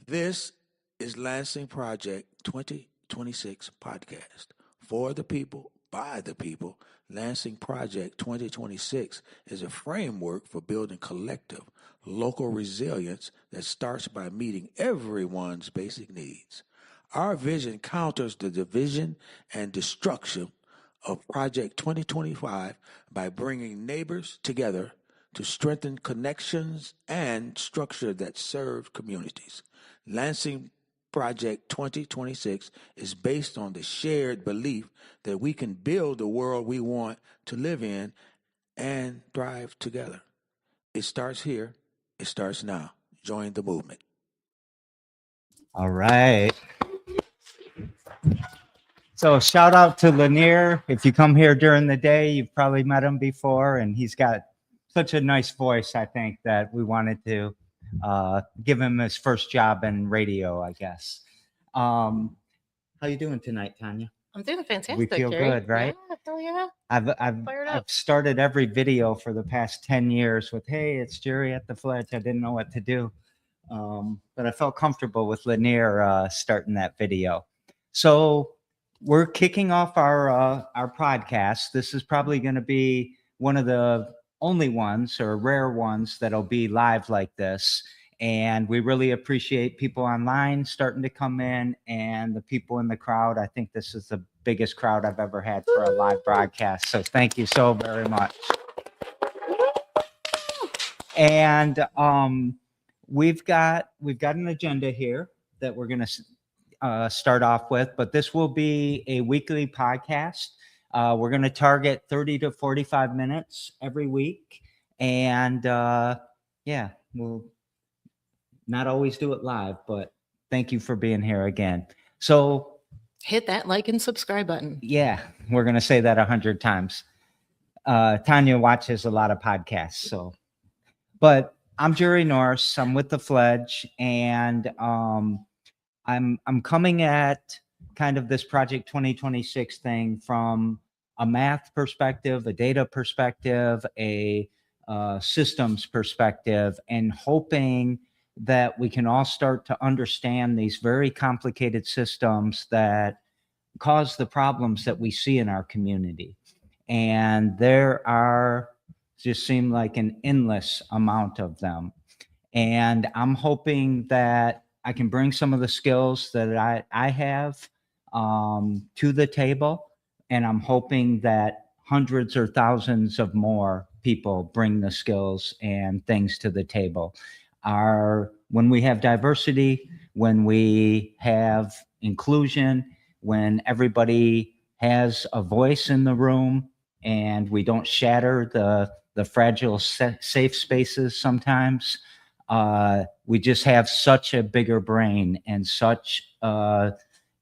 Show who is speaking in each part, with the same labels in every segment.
Speaker 1: This is Lansing Project 2026 podcast. For the people, by the people, Lansing Project 2026 is a framework for building collective, local resilience that starts by meeting everyone's basic needs. Our vision counters the division and destruction of Project 2025 by bringing neighbors together to strengthen connections and structure that serve communities. Lansing Project 2026 is based on the shared belief that we can build the world we want to live in and thrive together. It starts here. It starts now. Join the movement.
Speaker 2: All right. So shout out to Lanier. If you come here during the day, you've probably met him before, and he's got such a nice voice, I think, that we wanted to give him his first job in radio, I guess. How you doing tonight, Tanya?
Speaker 3: I'm doing fantastic.
Speaker 2: We feel
Speaker 3: Jerry.
Speaker 2: good, right?
Speaker 3: Yeah, hell yeah.
Speaker 2: I've started every video for the past 10 years with, hey, it's Jerry at the Fledge. I didn't know what to do. But I felt comfortable with Lanier starting that video. So we're kicking off our podcast. This is probably going to be one of the only ones or rare ones that'll be live like this. And we really appreciate people online starting to come in and the people in the crowd. I think this is the biggest crowd I've ever had for a live broadcast. So thank you so very much. And we've got an agenda here that we're going to start off with, but this will be a weekly podcast. We're going to target 30 to 45 minutes every week. And yeah, we'll not always do it live, but thank you for being here again. So
Speaker 3: hit that like and subscribe button.
Speaker 2: Yeah, we're going to say that 100 times. Tanya watches a lot of podcasts, but I'm Jerry Norris. I'm with the Fledge, and I'm coming at kind of this Project 2026 thing from a math perspective, a data perspective, a systems perspective, and hoping that we can all start to understand these very complicated systems that cause the problems that we see in our community. And there are just seem like an endless amount of them. And I'm hoping that I can bring some of the skills that I have to the table. And I'm hoping that hundreds or thousands of more people bring the skills and things to the table. When we have diversity, when we have inclusion, when everybody has a voice in the room and we don't shatter the fragile safe spaces sometimes, we just have such a bigger brain and such a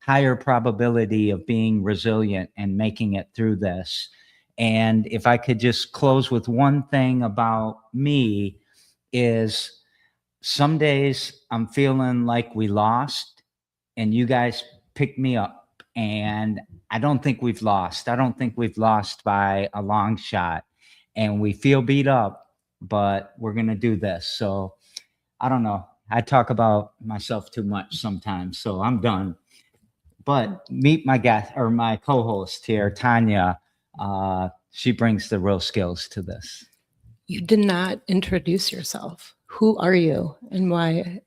Speaker 2: higher probability of being resilient and making it through this. And if I could just close with one thing about me is some days I'm feeling like we lost and you guys pick me up, and I don't think we've lost. I don't think we've lost by a long shot, and we feel beat up, but we're going to do this. So I don't know. I talk about myself too much sometimes, so I'm done. But meet my guest or my co-host here, Tanya. She brings the real skills to this.
Speaker 3: You did not introduce yourself. Who are you, and why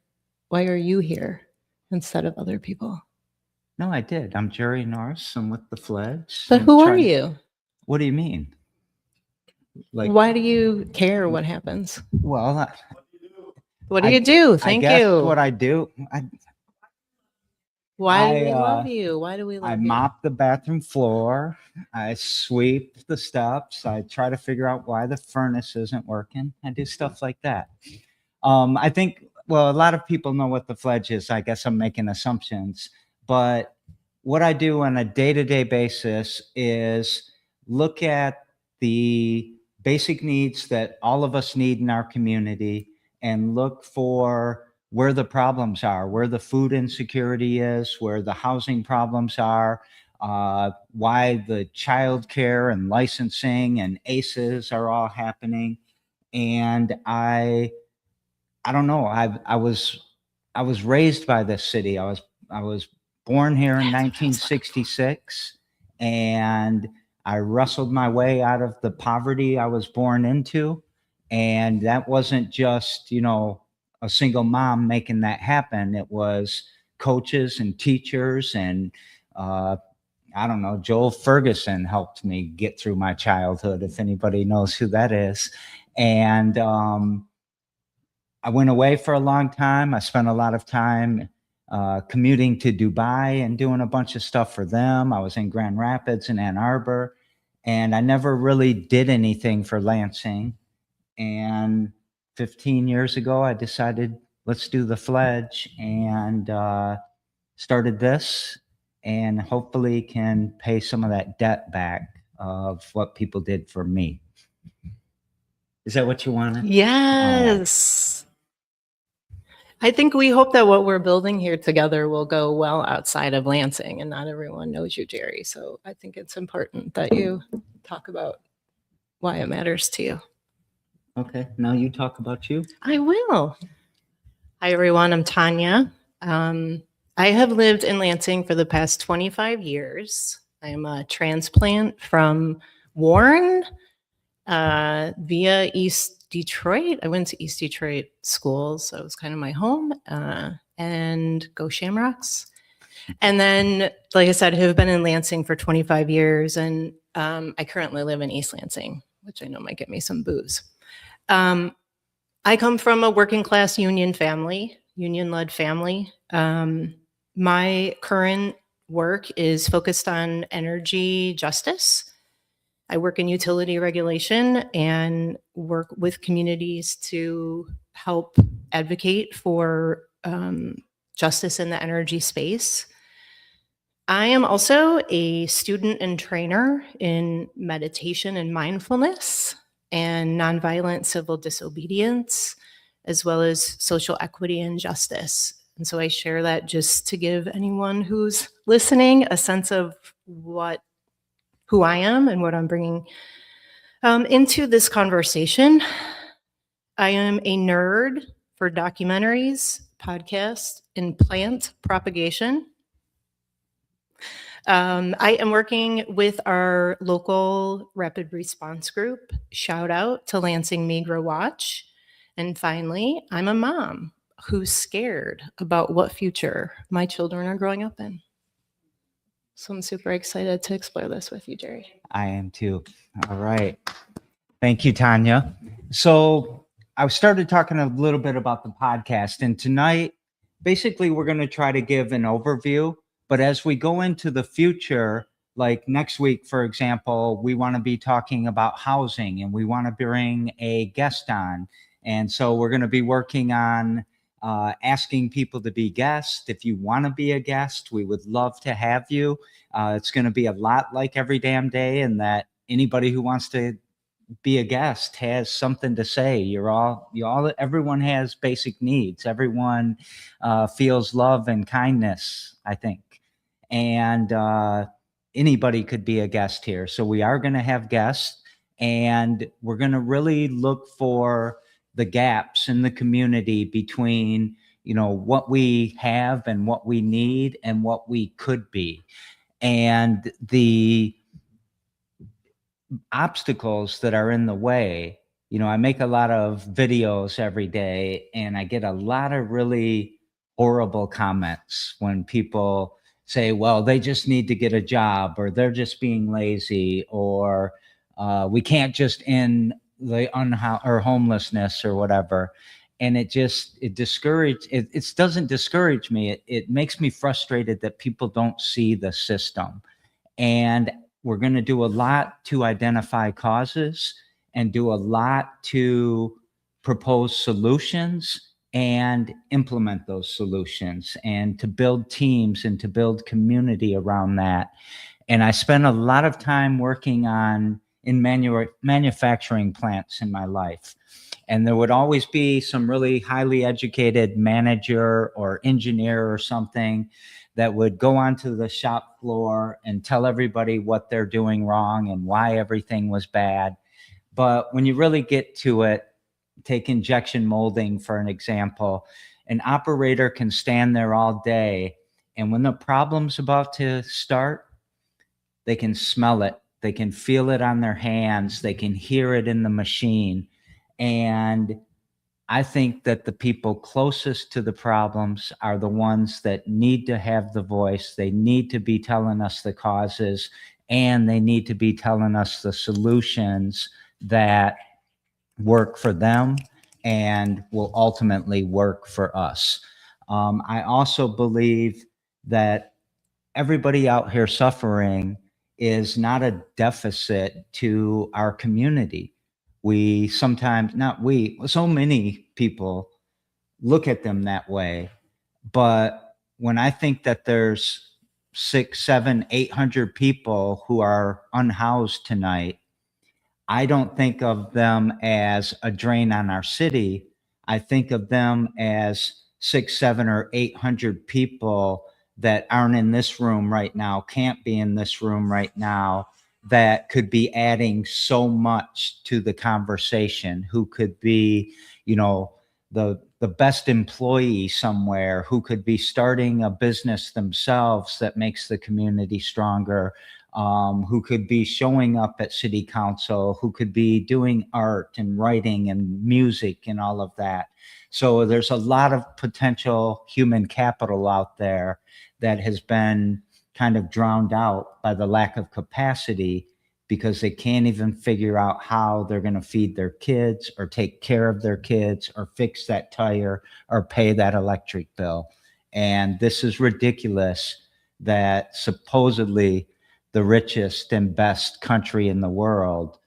Speaker 3: are you here instead of other people?
Speaker 2: No, I did. I'm Jerry Norris. I'm with the Fledge.
Speaker 3: But who are you?
Speaker 2: What do you mean?
Speaker 3: Like, why do you care what happens?
Speaker 2: Well,
Speaker 3: what do you do? Thank you.
Speaker 2: What I do.
Speaker 3: Why do we love you? Why do we love you?
Speaker 2: I mop the bathroom floor. I sweep the steps. I try to figure out why the furnace isn't working. I do stuff like that. I think, well, a lot of people know what the Fledge is. I guess I'm making assumptions. But what I do on a day-to-day basis is look at the basic needs that all of us need in our community and look for where the problems are, where the food insecurity is, where the housing problems are, why the child care and licensing and ACEs are all happening. And I don't know, I was I was raised by this city. I was born here in 1966, and I wrestled my way out of the poverty I was born into. And that wasn't just, a single mom making that happen. It was coaches and teachers and I don't know, Joel Ferguson helped me get through my childhood, if anybody knows who that is. And I went away for a long time. I spent a lot of time commuting to Dubai and doing a bunch of stuff for them. I was in Grand Rapids and Ann Arbor, and I never really did anything for Lansing. And 15 years ago, I decided, let's do the Fledge, and started this, and hopefully can pay some of that debt back of what people did for me. Is that what you wanted?
Speaker 3: Yes. I think we hope that what we're building here together will go well outside of Lansing, and not everyone knows you, Jerry. So I think it's important that you talk about why it matters to you.
Speaker 2: Okay, now you talk about you.
Speaker 3: I will. Hi, everyone. I'm Tanya. I have lived in Lansing for the past 25 years. I'm a transplant from Warren via East Detroit. I went to East Detroit schools, so it was kind of my home, and go Shamrocks. And then, like I said, I have been in Lansing for 25 years, and I currently live in East Lansing, which I know might get me some boos. I come from a working class union led family. My current work is focused on energy justice. I work in utility regulation and work with communities to help advocate for justice in the energy space. I am also a student and trainer in meditation and mindfulness and nonviolent civil disobedience, as well as social equity and justice. And so I share that just to give anyone who's listening a sense of who I am and what I'm bringing into this conversation. I am a nerd for documentaries, podcasts, and plant propagation. I am working with our local rapid response group. Shout out to Lansing Migra Watch. And finally, I'm a mom who's scared about what future my children are growing up in. So I'm super excited to explore this with you, Jerry.
Speaker 2: I am too. All right. Thank you, Tanya. So I started talking a little bit about the podcast, and tonight, basically, we're going to try to give an overview. But as we go into the future, like next week, for example, we want to be talking about housing, and we want to bring a guest on. And so we're going to be working on asking people to be guests. If you want to be a guest, we would love to have you. It's going to be a lot like every damn day, and that anybody who wants to be a guest has something to say. Everyone has basic needs. Everyone feels love and kindness, I think. And anybody could be a guest here. So we are going to have guests, and we're going to really look for the gaps in the community between, what we have and what we need and what we could be. And the obstacles that are in the way. I make a lot of videos every day, and I get a lot of really horrible comments when people say, well, they just need to get a job, or they're just being lazy, or we can't just end the homelessness or whatever. And it doesn't discourage me. It makes me frustrated that people don't see the system. And we're going to do a lot to identify causes and do a lot to propose solutions and implement those solutions, and to build teams and to build community around that. And I spent a lot of time working in manufacturing plants in my life. And there would always be some really highly educated manager or engineer or something that would go onto the shop floor and tell everybody what they're doing wrong and why everything was bad. But when you really get to it, take injection molding for an example, An operator can stand there all day, and when the problem's about to start, they can smell it, they can feel it on their hands, they can hear it in the machine. And I think that the people closest to the problems are the ones that need to have the voice. They need to be telling us the causes, and they need to be telling us the solutions that work for them and will ultimately work for us. I also believe that everybody out here suffering is not a deficit to our community. We sometimes, not we, so many people look at them that way. But when I think that there's 6, 7, 800 people who are unhoused tonight, I don't think of them as a drain on our city. I think of them as 6, 7, or 800 people that aren't in this room right now, can't be in this room right now, that could be adding so much to the conversation, who could be, you know, the best employee somewhere, who could be starting a business themselves that makes the community stronger, who could be showing up at city council, who could be doing art and writing and music and all of that. So there's a lot of potential human capital out there that has been kind of drowned out by the lack of capacity, because they can't even figure out how they're going to feed their kids or take care of their kids or fix that tire or pay that electric bill. And this is ridiculous that supposedly the richest and best country in the world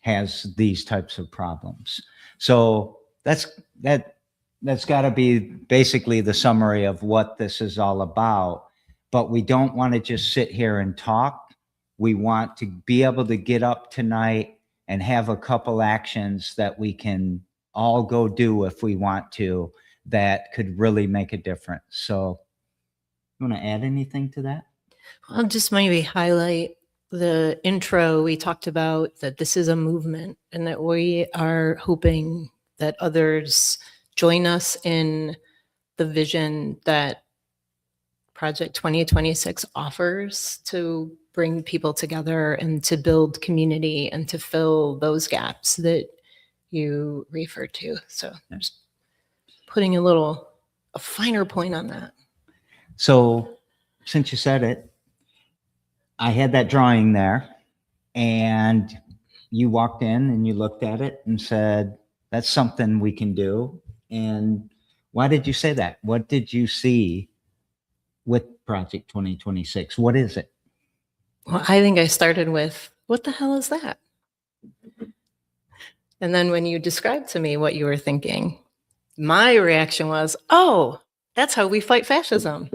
Speaker 2: has these types of problems. So that's got to be basically the summary of what this is all about. But we don't want to just sit here and talk. We want to be able to get up tonight and have a couple actions that we can all go do if we want to, that could really make a difference. So you want to add anything to that?
Speaker 3: I'll just maybe highlight the intro. We talked about that this is a movement and that we are hoping that others join us in the vision that Project 2026 offers to bring people together and to build community and to fill those gaps that you referred to. So just putting a finer point on that.
Speaker 2: So since you said it, I had that drawing there, and you walked in and you looked at it and said, that's something we can do. And why did you say that? What did you see with Project 2026? What is it?
Speaker 3: Well, I think I started with, what the hell is that? And then when you described to me what you were thinking, my reaction was, oh, that's how we fight fascism.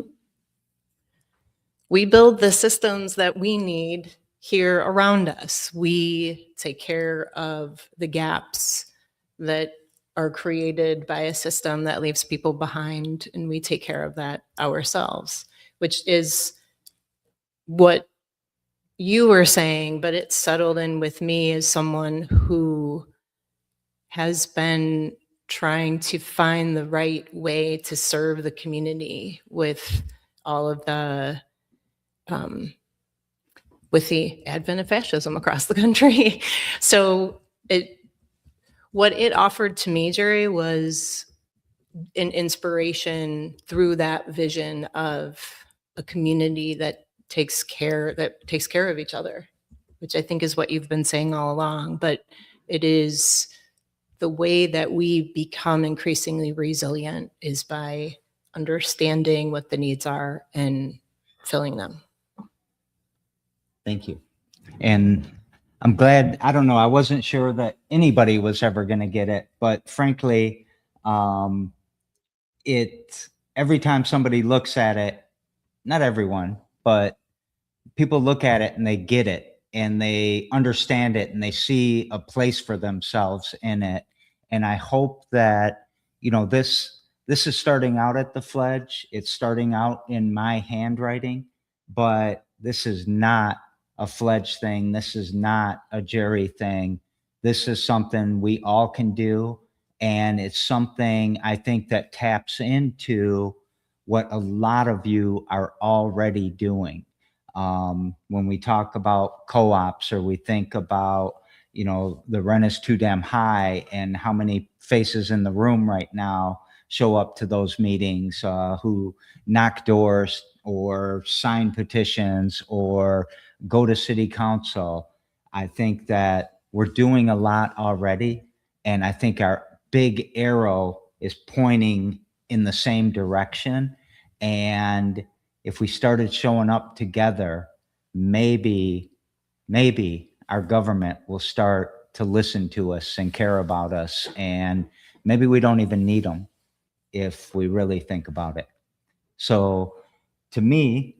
Speaker 3: We build the systems that we need here around us. We take care of the gaps that are created by a system that leaves people behind, and we take care of that ourselves, which is what you were saying, but it settled in with me as someone who has been trying to find the right way to serve the community with all of the with the advent of fascism across the country. So what it offered to me, Jerry, was an inspiration through that vision of a community that takes care of each other, which I think is what you've been saying all along. But it is the way that we become increasingly resilient is by understanding what the needs are and filling them.
Speaker 2: Thank you. And I'm glad, I don't know, I wasn't sure that anybody was ever going to get it, but frankly, every time somebody looks at it, not everyone, but people look at it and they get it and they understand it and they see a place for themselves in it. And I hope that, you know, this is starting out at the Fledge. It's starting out in my handwriting, but this is not a Fledge thing. This is not a Jerry thing. This is something we all can do. And it's something I think that taps into what a lot of you are already doing. When we talk about co-ops, or we think about, the rent is too damn high, and how many faces in the room right now show up to those meetings, who knock doors or sign petitions or go to city council. I think that we're doing a lot already. And I think our big arrow is pointing in the same direction. And if we started showing up together, maybe our government will start to listen to us and care about us. And maybe we don't even need them if we really think about it. So to me,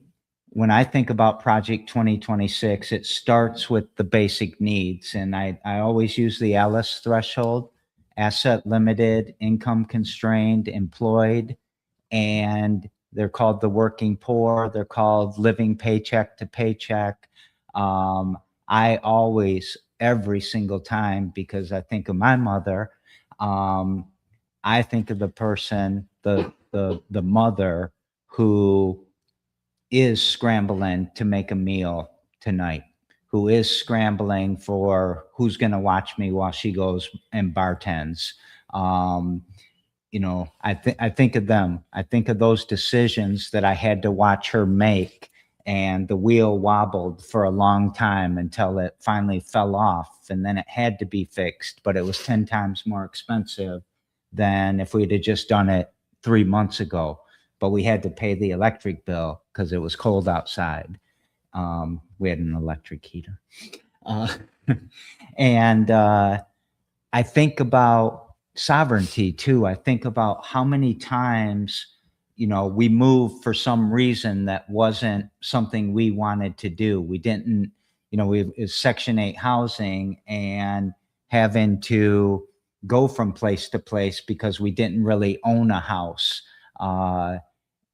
Speaker 2: when I think about Project 2026, it starts with the basic needs. And I always use the ALICE threshold: asset limited, income constrained, employed. And they're called the working poor. They're called living paycheck to paycheck. I always, every single time, because I think of my mother, I think of the person, the mother who is scrambling to make a meal tonight, who is scrambling for who's going to watch me while she goes and bartends. I think of them. I think of those decisions that I had to watch her make, and the wheel wobbled for a long time until it finally fell off, and then it had to be fixed, but it was 10 times more expensive than if we'd have just done it 3 months ago. But we had to pay the electric bill because it was cold outside. We had an electric heater. And I think about sovereignty too. I think about how many times, we moved for some reason that wasn't something we wanted to do. We didn't, it was Section 8 housing, and having to go from place to place because we didn't really own a house.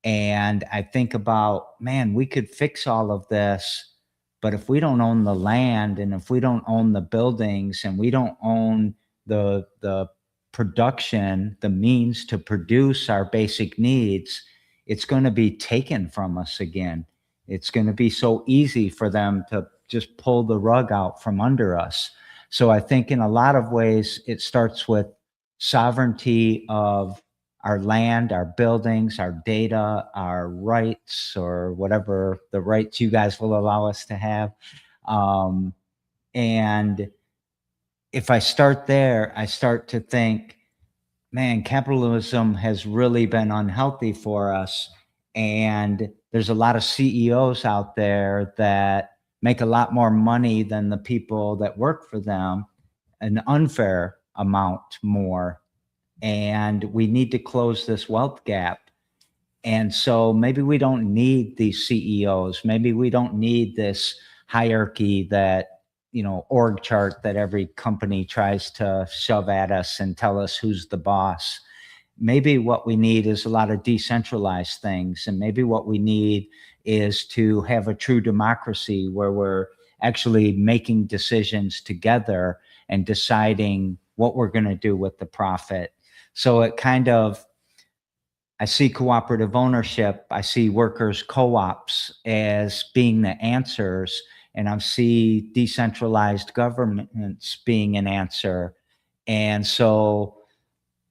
Speaker 2: And I think about, man, we could fix all of this, but if we don't own the land, and if we don't own the buildings, and we don't own the production, the means to produce our basic needs, it's going to be taken from us again. It's going to be so easy for them to just pull the rug out from under us. So I think in a lot of ways, it starts with sovereignty of our land, our buildings, our data, our rights, or whatever the rights you guys will allow us to have. And if I start there, I start to think, man, capitalism has really been unhealthy for us. And there's a lot of CEOs out there that make a lot more money than the people that work for them, an unfair amount more. And we need to close this wealth gap. And so maybe we don't need these CEOs. Maybe we don't need this hierarchy that, org chart that every company tries to shove at us and tell us who's the boss. Maybe what we need is a lot of decentralized things. And maybe what we need is to have a true democracy where we're actually making decisions together and deciding what we're going to do with the profit. So it kind of, I see cooperative ownership, I see workers' co-ops as being the answers, and I see decentralized governments being an answer. And so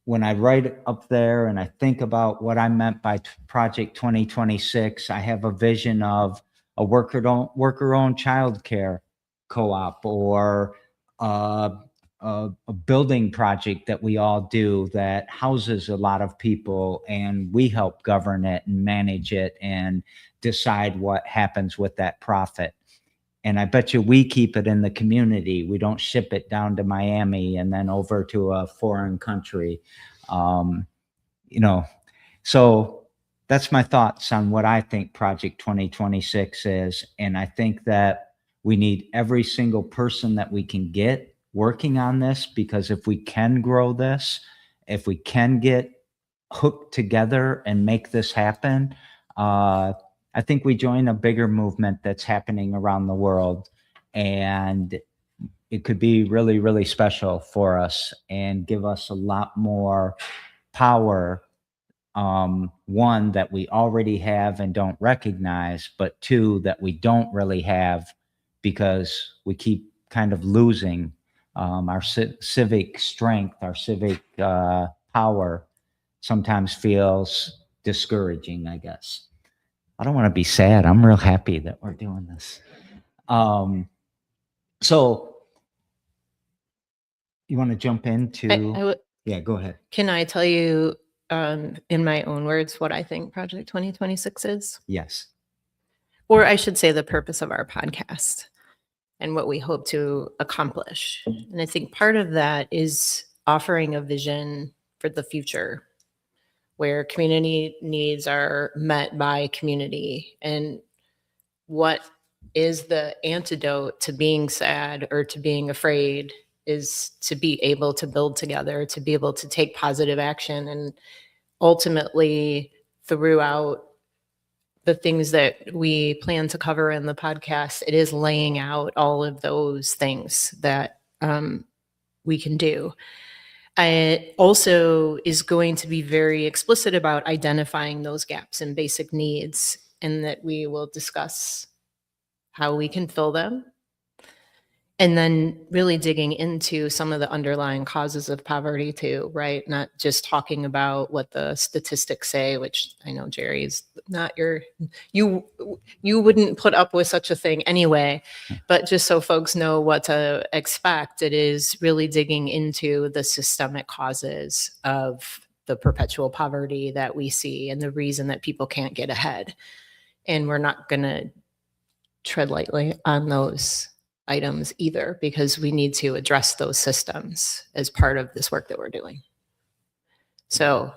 Speaker 2: when I write up there and I think about what I meant by Project 2026, I have a vision of a worker-owned childcare co-op, or a building project that we all do that houses a lot of people, and we help govern it and manage it and decide what happens with that profit. And I bet you we keep it in the community. We don't ship it down to Miami and then over to a foreign country. So that's my thoughts on what I think Project 2026 is. And I think that we need every single person that we can get working on this, because if we can grow this, if we can get hooked together and make this happen, I think we join a bigger movement that's happening around the world. And it could be really, really special for us and give us a lot more power. One, that we already have and don't recognize, but two, that we don't really have because we keep kind of losing our civic strength, our civic power sometimes feels discouraging, I guess. I don't want to be sad. I'm real happy that we're doing this. So you want to jump into? Yeah, go ahead.
Speaker 3: Can I tell you in my own words what I think Project 2026 is?
Speaker 2: Yes.
Speaker 3: Or I should say the purpose of our podcast and what we hope to accomplish. And I think part of that is offering a vision for the future where community needs are met by community. And what is the antidote to being sad or to being afraid is to be able to build together, to be able to take positive action. And ultimately, throughout the things that we plan to cover in the podcast, it is laying out all of those things that we can do. It also is going to be very explicit about identifying those gaps in basic needs, and that we will discuss how we can fill them. And then really digging into some of the underlying causes of poverty too, right? Not just talking about what the statistics say, which I know Jerry is not you wouldn't put up with such a thing anyway, but just so folks know what to expect, it is really digging into the systemic causes of the perpetual poverty that we see and the reason that people can't get ahead. And we're not going to tread lightly on those items either, because we need to address those systems as part of this work that we're doing. So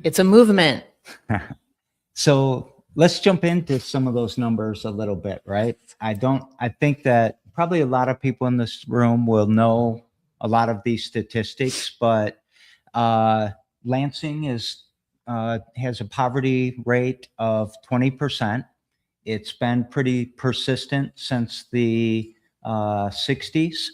Speaker 3: it's a movement.
Speaker 2: So let's jump into some of those numbers a little bit, right? I think that probably a lot of people in this room will know a lot of these statistics, but Lansing has a poverty rate of 20%. It's been pretty persistent since the 60s.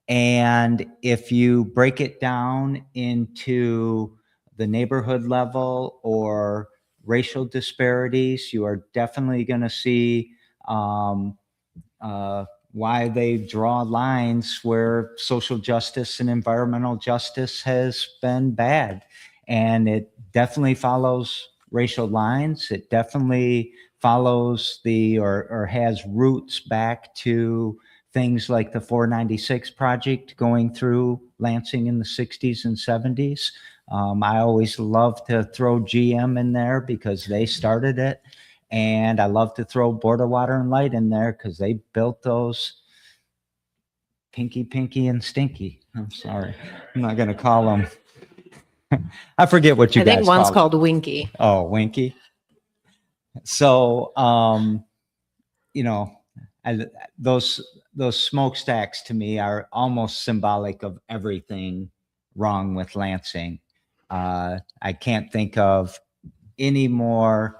Speaker 2: And if you break it down into the neighborhood level or racial disparities, you are definitely going to see why they draw lines where social justice and environmental justice has been bad. And it definitely follows racial lines. It definitely follows or has roots back to things like the 496 project going through Lansing in the 60s and 70s. I always love to throw GM in there because they started it. And I love to throw Board of Water and Light in there because they built those Pinky, and Stinky. I'm sorry. I'm not going to call them. I forget what you guys call them.
Speaker 3: I think one's called Winky.
Speaker 2: Oh, Winky. So, those smokestacks to me are almost symbolic of everything wrong with Lansing. I can't think of any more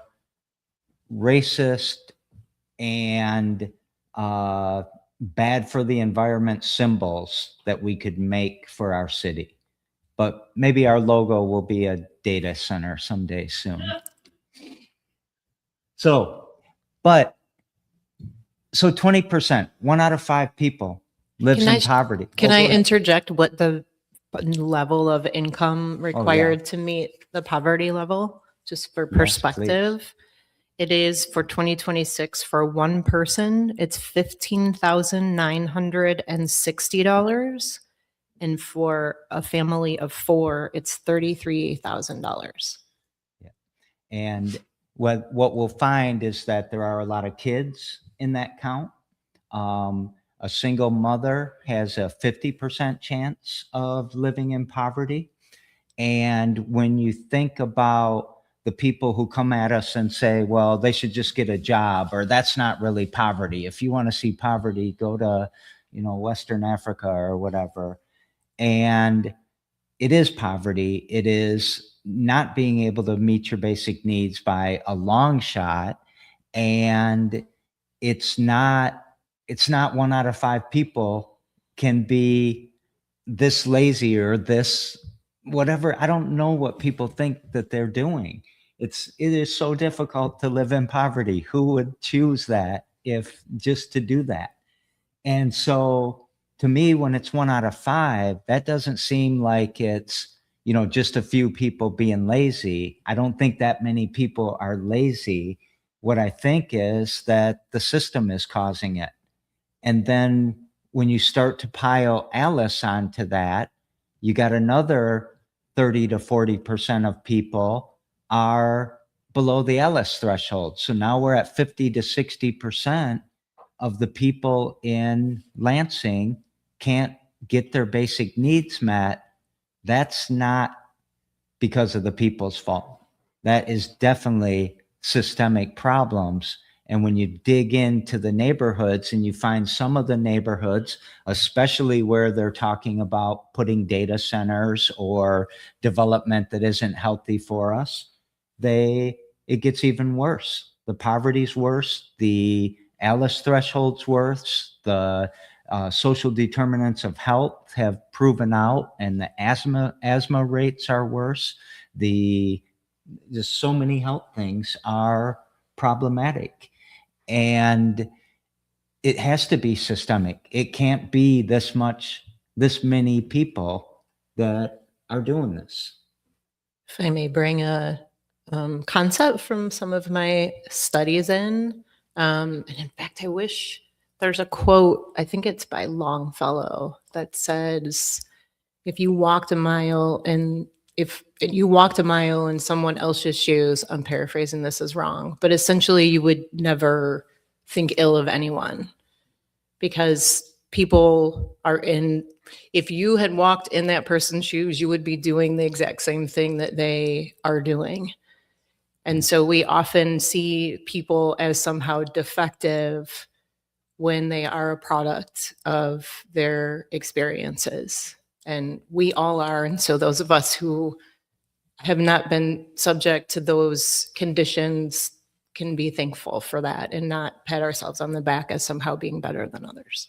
Speaker 2: racist and bad for the environment symbols that we could make for our city. But maybe our logo will be a data center someday soon. So 20%, 1 out of 5 people lives in poverty.
Speaker 3: Can I interject what the level of income required to meet the poverty level, just for perspective?
Speaker 2: Yes,
Speaker 3: it is for 2026 for one person, it's $15,960. And for a family of 4, it's $33,000.
Speaker 2: Yeah. And what we'll find is that there are a lot of kids in that count. A single mother has a 50% chance of living in poverty. And when you think about the people who come at us and say, well, they should just get a job, or that's not really poverty. If you want to see poverty, go to, Western Africa or whatever. And it is poverty. It is not being able to meet your basic needs by a long shot. And it's not 1 out of 5 people can be this lazy or this whatever. I don't know what people think that they're doing. It is so difficult to live in poverty. Who would choose that if just to do that? And so to me, when it's 1 out of 5, that doesn't seem like it's, just a few people being lazy. I don't think that many people are lazy. What I think is that the system is causing it. And then when you start to pile Alice onto that, you got another 30 to 40% of people are below the Alice threshold. So now we're at 50 to 60% of the people in Lansing can't get their basic needs met. That's not because of the people's fault. That is definitely systemic problems. And when you dig into the neighborhoods and you find some of the neighborhoods, especially where they're talking about putting data centers or development that isn't healthy for us, it gets even worse. The poverty's worse, the Alice threshold's worse, the social determinants of health have proven out, and the asthma rates are worse. Just so many health things are problematic. And it has to be systemic. It can't be this many people that are doing this.
Speaker 3: If I may bring a concept from some of my studies in, and in fact, I wish there's a quote, I think it's by Longfellow, that says, if you walked a mile in someone else's shoes, I'm paraphrasing this as wrong, but essentially you would never think ill of anyone, because people if you had walked in that person's shoes, you would be doing the exact same thing that they are doing. And so we often see people as somehow defective when they are a product of their experiences. And we all are. And so those of us who have not been subject to those conditions can be thankful for that and not pat ourselves on the back as somehow being better than others.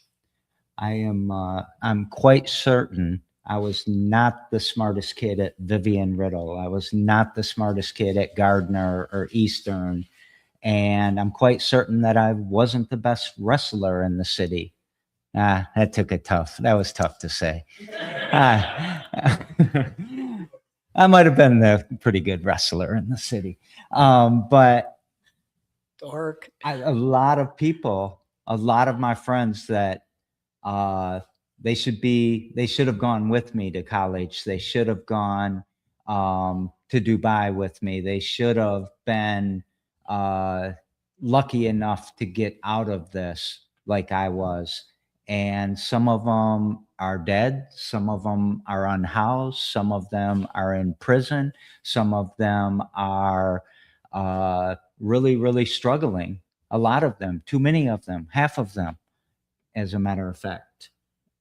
Speaker 2: I'm quite certain I was not the smartest kid at Vivian Riddle. I was not the smartest kid at Gardner or Eastern. And I'm quite certain that I wasn't the best wrestler in the city. That was tough to say. I might have been a pretty good wrestler in the city. But
Speaker 3: Dork.
Speaker 2: a lot of my friends that they should have gone with me to college. They should have gone to Dubai with me. They should have been lucky enough to get out of this like I was. And some of them are dead. Some of them are unhoused. Some of them are in prison. Some of them are really, really struggling. A lot of them, too many of them, half of them, as a matter of fact.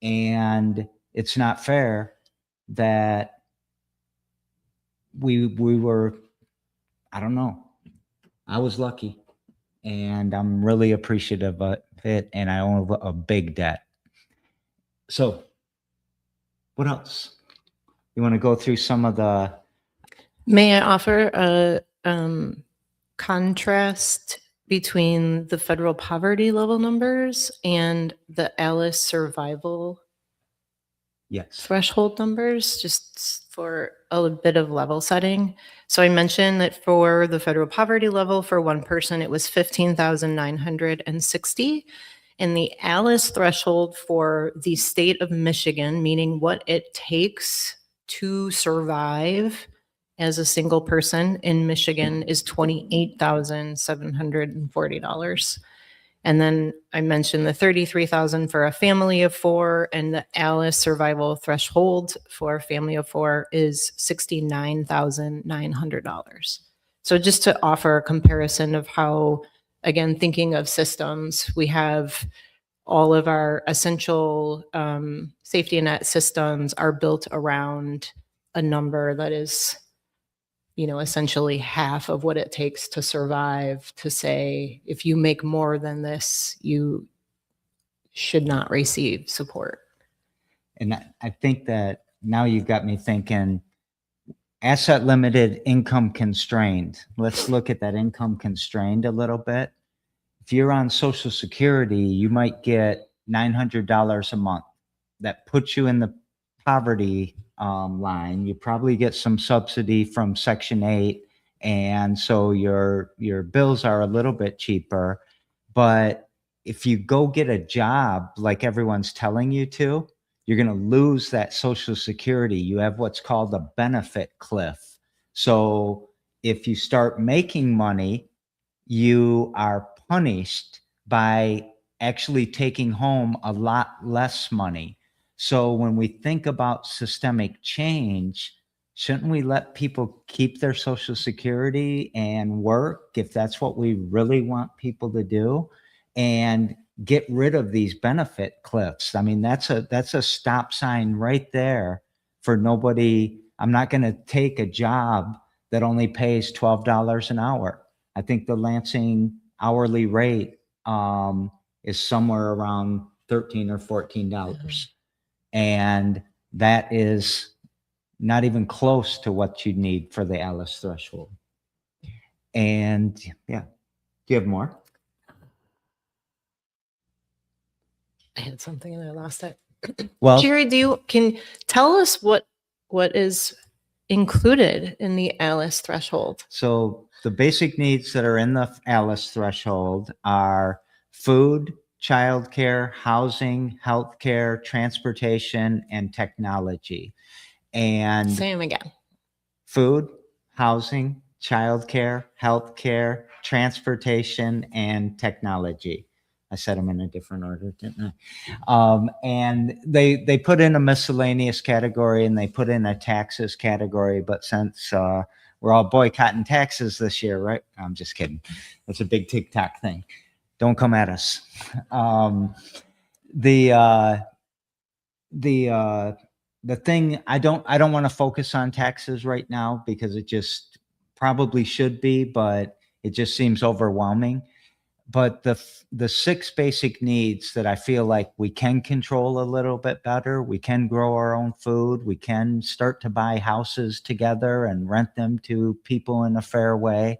Speaker 2: And it's not fair that we were, I don't know. I was lucky, and I'm really appreciative of it, and I owe a big debt. So what else? You want to go through some of the...
Speaker 3: May I offer a contrast between the federal poverty level numbers and the Alice survival threshold numbers, just for a bit of level setting? So I mentioned that for the federal poverty level, for one person, it was $15,960. And the Alice threshold for the state of Michigan, meaning what it takes to survive as a single person in Michigan, is $28,740. And then I mentioned the $33,000 for a family of 4, and the Alice survival threshold for a family of 4 is $69,900. So just to offer a comparison of how, again, thinking of systems, we have all of our essential safety net systems are built around a number that is, essentially half of what it takes to survive, to say, if you make more than this, you should not receive support.
Speaker 2: And I think that now you've got me thinking asset limited, income constrained. Let's look at that income constrained a little bit. If you're on Social Security, you might get $900 a month. That puts you in the poverty line. You probably get some subsidy from Section 8, and so your bills are a little bit cheaper. But if you go get a job like everyone's telling you to, you're going to lose that Social Security. You have what's called a benefit cliff. So if you start making money, you are punished by actually taking home a lot less money. So when we think about systemic change, shouldn't we let people keep their Social Security and work if that's what we really want people to do, and get rid of these benefit cliffs? I mean, that's a stop sign right there for nobody. I'm not going to take a job that only pays $12 an hour. I think the Lansing hourly rate is somewhere around $13 or $14. And that is not even close to what you need for the Alice threshold. And yeah, do you have more?
Speaker 3: I had something and I lost it.
Speaker 2: Well,
Speaker 3: Jerry, can tell us what is included in the Alice threshold?
Speaker 2: so the basic needs that are in the Alice threshold are food, childcare, housing, healthcare, transportation, and technology. And
Speaker 3: Say them again.
Speaker 2: food, housing, childcare, healthcare, transportation, and technology. I said them in a different order, didn't I? And they put in a miscellaneous category and they put in a taxes category. But since we're all boycotting taxes this year, right? I'm just kidding. That's a big TikTok thing. Don't come at us. The thing, I don't want to focus on taxes right now because it just probably should be, but it just seems overwhelming. But the 6 basic needs that I feel like we can control a little bit better, we can grow our own food, we can start to buy houses together and rent them to people in a fair way.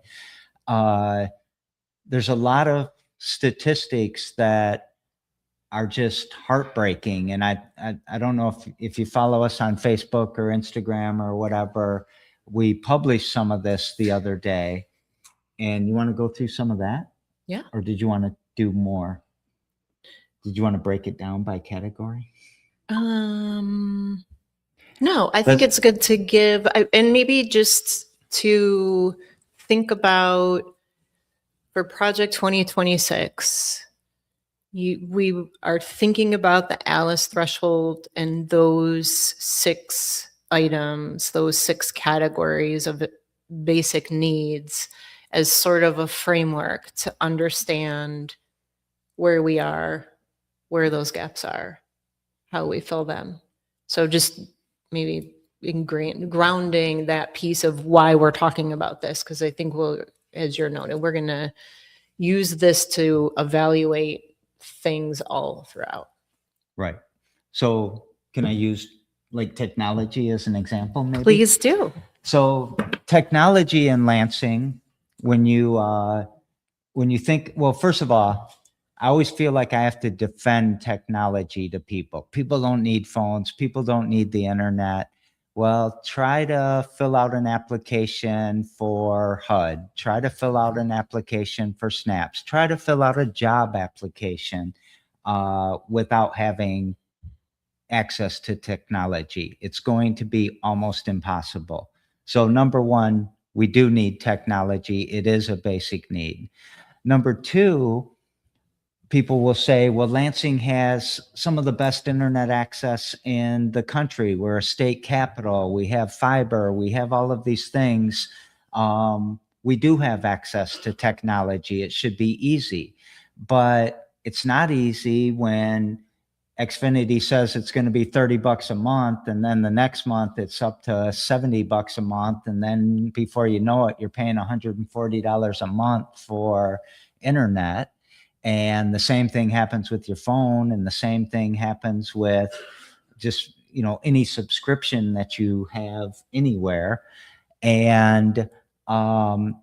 Speaker 2: There's a lot of statistics that are just heartbreaking. And I don't know if you follow us on Facebook or Instagram or whatever, we published some of this the other day. And you want to go through some of that?
Speaker 3: Yeah.
Speaker 2: Or did you want to do more? Did you want to break it down by category?
Speaker 3: No, I think it's good to give, and maybe just to think about for Project 2026, we are thinking about the Alice threshold and those 6 items, those 6 categories of basic needs as sort of a framework to understand where we are, where those gaps are, how we fill them. So just maybe grounding that piece of why we're talking about this, because I think as you're noted, we're going to use this to evaluate things all throughout.
Speaker 2: Right. So can I use like technology as an example, maybe?
Speaker 3: Please do.
Speaker 2: So technology in Lansing, when you think, well, first of all, I always feel like I have to defend technology to people. People don't need phones. People don't need the internet. Well, try to fill out an application for HUD. Try to fill out an application for SNAPS. Try to fill out a job application without having access to technology. It's going to be almost impossible. So number one, we do need technology. It is a basic need. Number two, people will say, well, Lansing has some of the best internet access in the country. We're a state capital. We have fiber. We have all of these things. We do have access to technology. It should be easy. But it's not easy when Xfinity says it's going to be $30 a month, and then the next month it's up to $70 a month, and then before you know it, you're paying $140 a month for internet. And the same thing happens with your phone, and the same thing happens with just, any subscription that you have anywhere. And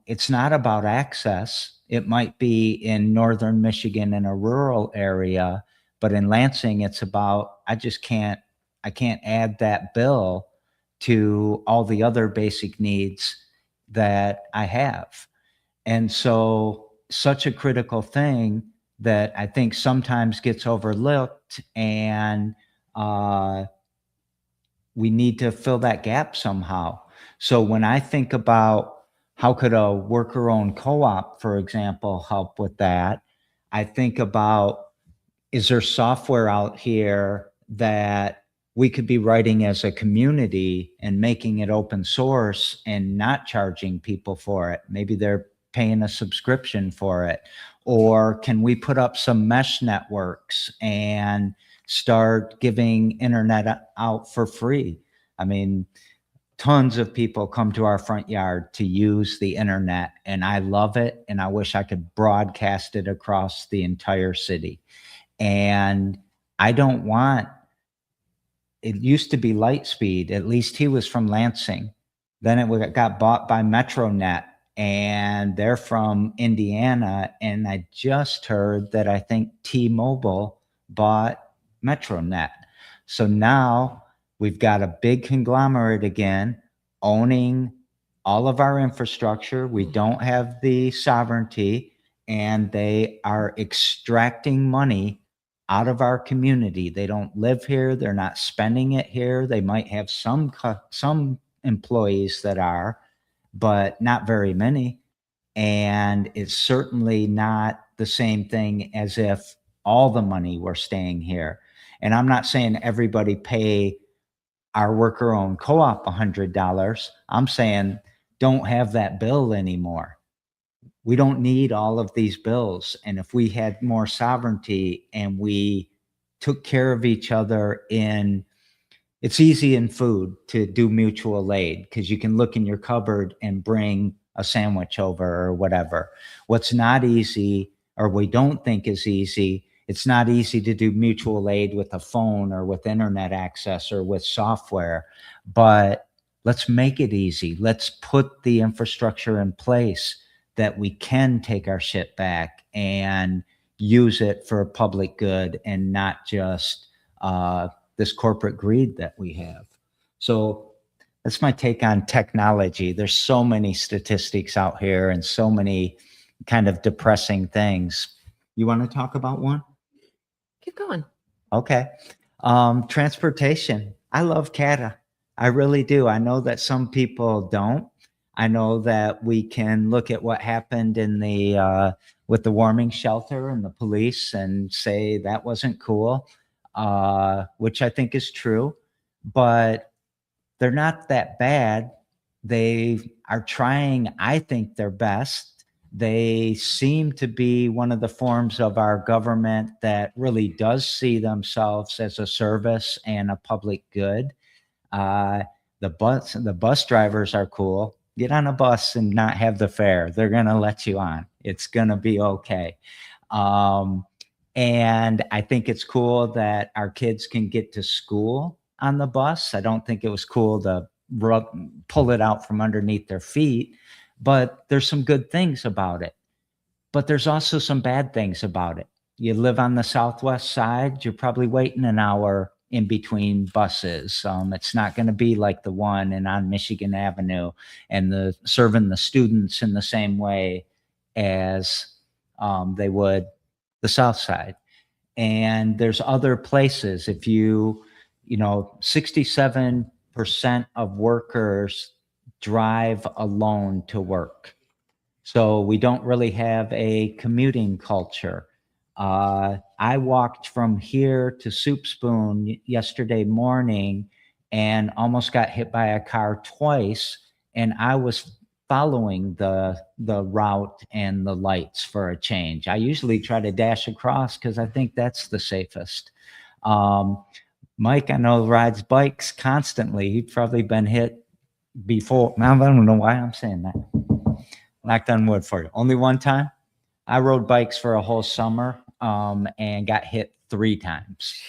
Speaker 2: it's not about access. It might be in northern Michigan in a rural area, but in Lansing, it's about, I can't add that bill to all the other basic needs that I have. And so such a critical thing that I think sometimes gets overlooked, and we need to fill that gap somehow. So when I think about how could a worker-owned co-op, for example, help with that, I think about, is there software out here that we could be writing as a community and making it open source and not charging people for it? Maybe they're paying a subscription for it. Or can we put up some mesh networks and start giving internet out for free? I mean, tons of people come to our front yard to use the internet, and I love it. And I wish I could broadcast it across the entire city. And I don't want, it used to be Lightspeed. At least he was from Lansing. Then it got bought by MetroNet, and they're from Indiana. And I just heard that I think T-Mobile bought MetroNet. So now we've got a big conglomerate again owning all of our infrastructure. We don't have the sovereignty, and they are extracting money out of our community. They don't live here. They're not spending it here. They might have some employees that are, but not very many. And it's certainly not the same thing as if all the money were staying here. And I'm not saying everybody pay our worker-owned co-op $100. I'm saying don't have that bill anymore. We don't need all of these bills. And if we had more sovereignty and we took care of each other it's easy in food to do mutual aid because you can look in your cupboard and bring a sandwich over or whatever. What's not easy, or we don't think is easy, it's not easy to do mutual aid with a phone or with internet access or with software, but let's make it easy. Let's put the infrastructure in place that we can take our shit back and use it for public good and not just this corporate greed that we have. So that's my take on technology. There's so many statistics out here and so many kind of depressing things. You want to talk about one?
Speaker 3: Keep going.
Speaker 2: Okay. Transportation. I love CATA. I really do. I know that some people don't. I know that we can look at what happened in with the warming shelter and the police and say that wasn't cool, which I think is true, but they're not that bad. They are trying, I think, their best. They seem to be one of the forms of our government that really does see themselves as a service and a public good. The bus drivers are cool. Get on a bus and not have the fare. They're going to let you on. It's going to be okay. And I think it's cool that our kids can get to school on the bus. I don't think it was cool to pull it out from underneath their feet, but there's some good things about it. But there's also some bad things about it. You live on the southwest side, you're probably waiting an hour in between buses. It's not going to be like the one on Michigan Avenue and serving the students in the same way as they would the south side. And there's other places. If 67% of workers drive alone to work. So we don't really have a commuting culture. I walked from here to Soup Spoon yesterday morning and almost got hit by a car twice. And I was following the route and the lights for a change. I usually try to dash across because I think that's the safest. Mike, I know, rides bikes constantly. He's probably been hit before. Now, I don't know why I'm saying that. Knocked on wood for you. Only one time? I rode bikes for a whole summer and got hit 3 times.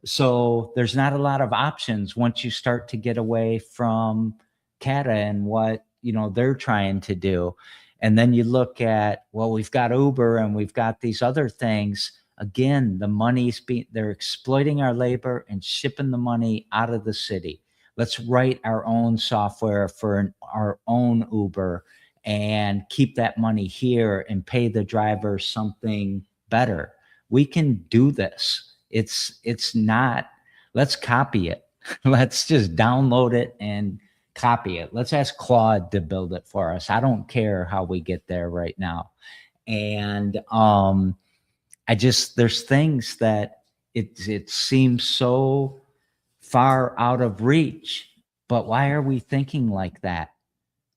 Speaker 2: So there's not a lot of options once you start to get away from CATA and what, they're trying to do. And then you look at, well, we've got Uber and we've got these other things. Again, they're exploiting our labor and shipping the money out of the city. Let's write our own software for our own Uber and keep that money here and pay the driver something better. We can do this. It's not, let's copy it. Let's just download it and copy it. Let's ask Claude to build it for us. I don't care how we get there right now. And there's things that it seems so far out of reach, but why are we thinking like that?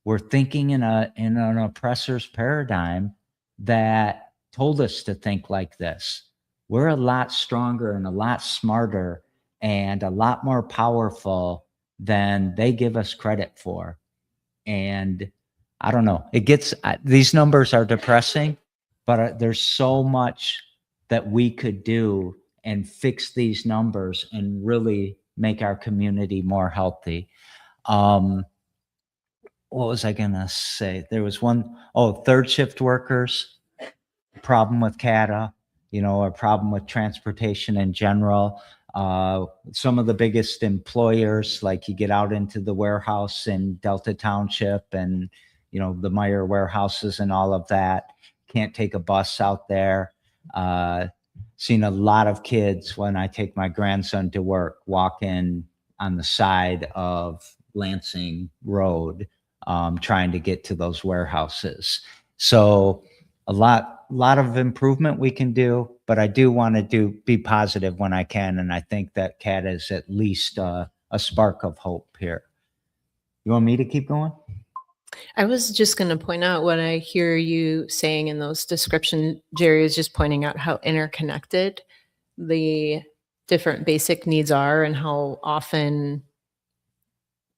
Speaker 2: We're thinking in an oppressor's paradigm that told us to think like this. We're a lot stronger and a lot smarter and a lot more powerful than they give us credit for. And I don't know, these numbers are depressing, but there's so much that we could do and fix these numbers and really make our community more healthy. What was I going to say? There was third shift workers, problem with CATA, a problem with transportation in general. Some of the biggest employers, like you get out into the warehouse in Delta Township and, the Meyer warehouses and all of that, can't take a bus out there. Seen a lot of kids when I take my grandson to work, walking on the side of Lansing Road, trying to get to those warehouses. So a lot of improvement we can do, but I do want to be positive when I can. And I think that CAT is at least a spark of hope here. You want me to keep going?
Speaker 3: I was just going to point out what I hear you saying in those descriptions. Jerry is just pointing out how interconnected the different basic needs are and how often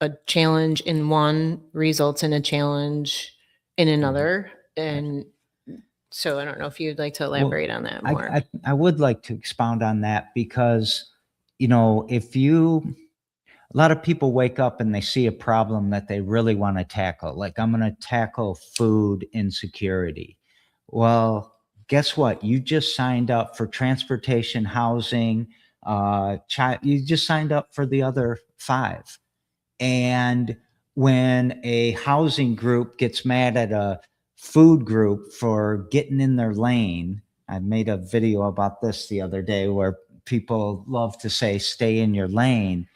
Speaker 3: a challenge in one results in a challenge in another. And so I don't know if you'd like to elaborate on that more.
Speaker 2: I would like to expound on that because, a lot of people wake up and they see a problem that they really want to tackle. Like, I'm going to tackle food insecurity. Well, guess what? You just signed up for transportation, housing, you just signed up for the other 5. And when a housing group gets mad at a food group for getting in their lane, I made a video about this the other day where people love to say, stay in your lane.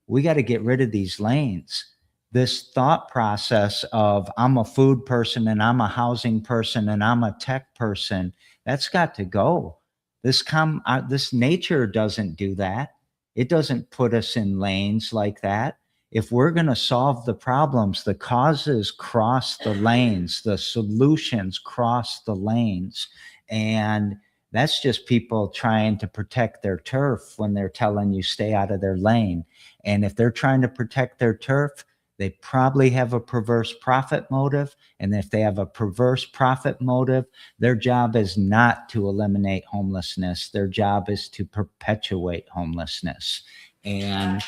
Speaker 2: We got to get rid of these lanes. This thought process of I'm a food person and I'm a housing person and I'm a tech person, that's got to go. This nature doesn't do that. It doesn't put us in lanes like that. If we're going to solve the problems, the causes cross the lanes, the solutions cross the lanes. And that's just people trying to protect their turf when they're telling you stay out of their lane. And if they're trying to protect their turf, they probably have a perverse profit motive. And if they have a perverse profit motive, their job is not to eliminate homelessness. Their job is to perpetuate homelessness. And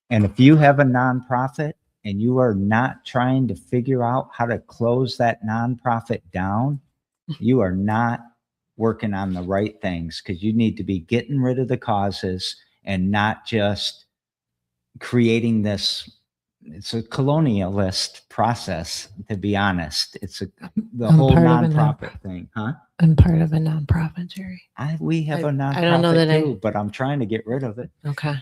Speaker 2: if you have a nonprofit and you are not trying to figure out how to close that nonprofit down, you are not working on the right things, because you need to be getting rid of the causes and not just creating this. It's a colonialist process, to be honest. It's the whole nonprofit thing, huh?
Speaker 3: I'm part of a nonprofit, Jerry.
Speaker 2: We have a nonprofit
Speaker 3: I don't know that
Speaker 2: too, but I'm trying to get rid of it.
Speaker 3: Okay.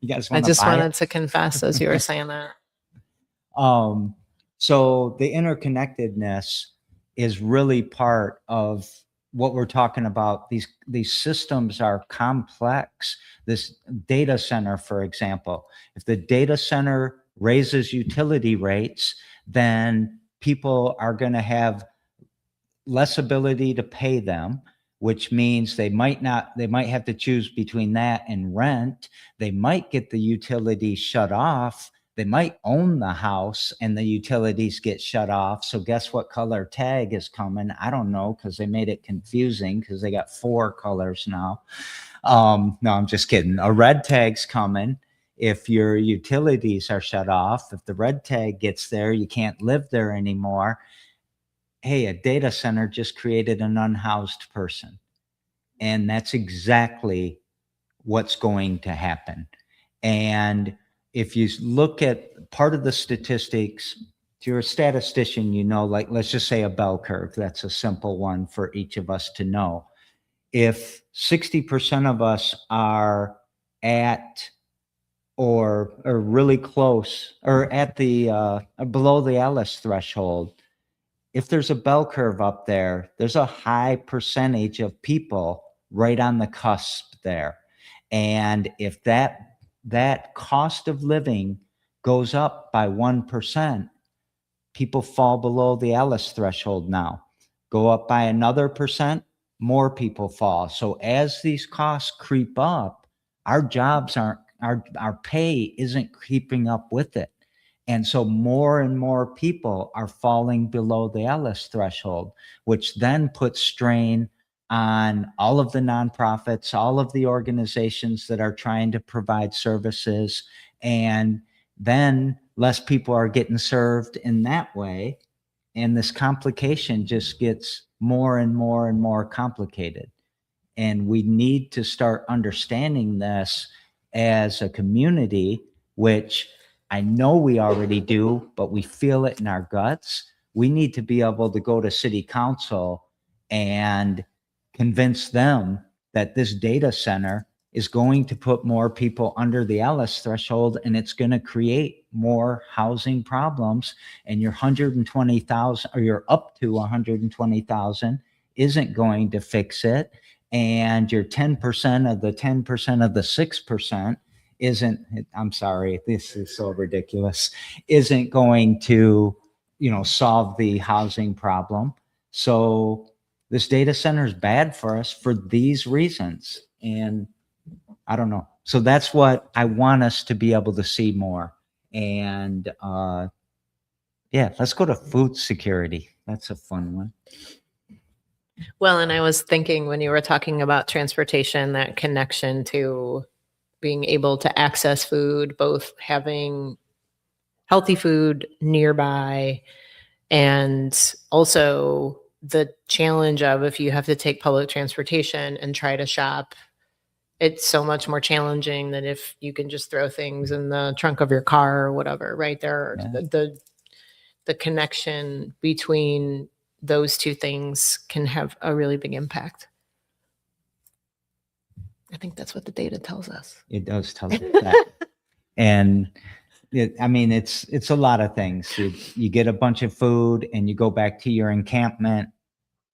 Speaker 2: You guys
Speaker 3: I just wanted to confess as you were saying that.
Speaker 2: So the interconnectedness is really part of what we're talking about. These systems are complex. This data center, for example, if the data center raises utility rates, then people are going to have less ability to pay them, which means they might have to choose between that and rent. They might get the utility shut off. they might own the house and the utilities get shut off. So guess what color tag is coming? I don't know, because they made it confusing because they got 4 colors now. No, I'm just kidding. A red tag's coming. If your utilities are shut off, if the red tag gets there, you can't live there anymore. Hey, a data center just created an unhoused person. And that's exactly what's going to happen. And if you look at part of the statistics, if you're a statistician, you know, like let's just say a bell curve, that's a simple one for each of us to know. If 60% of us are at or really close or at the below the Ellis threshold, if there's a bell curve up there, there's a high percentage of people right on the cusp there. And if that cost of living goes up by 1%, people fall below the Ellis threshold now. Go up by another percent, more people fall. So as these costs creep up, our jobs aren't, our pay isn't keeping up with it. And so more and more people are falling below the Ellis threshold, which then puts strain on all of the nonprofits, all of the organizations that are trying to provide services. And then less people are getting served in that way. And this complication just gets more and more and more complicated. And we need to start understanding this as a community, which I know we already do, but we feel it in our guts. We need to be able to go to city council and convince them that this data center is going to put more people under the Ellis threshold, and it's going to create more housing problems. And your 120,000 or your up to 120,000 isn't going to fix it. And your 10% of the 10% of the 6% isn't, I'm sorry, this is so ridiculous, isn't going to, solve the housing problem. So this data center is bad for us for these reasons. And I don't know. So that's what I want us to be able to see more. And yeah, let's go to food security. That's a fun one.
Speaker 3: Well, and I was thinking when you were talking about transportation, that connection to being able to access food, both having healthy food nearby and also the challenge of if you have to take public transportation and try to shop, it's so much more challenging than if you can just throw things in the trunk of your car or whatever, right? The connection between those two things can have a really big impact. I think that's what the data tells us.
Speaker 2: It does tell us that. And it's a lot of things. You get a bunch of food and you go back to your encampment.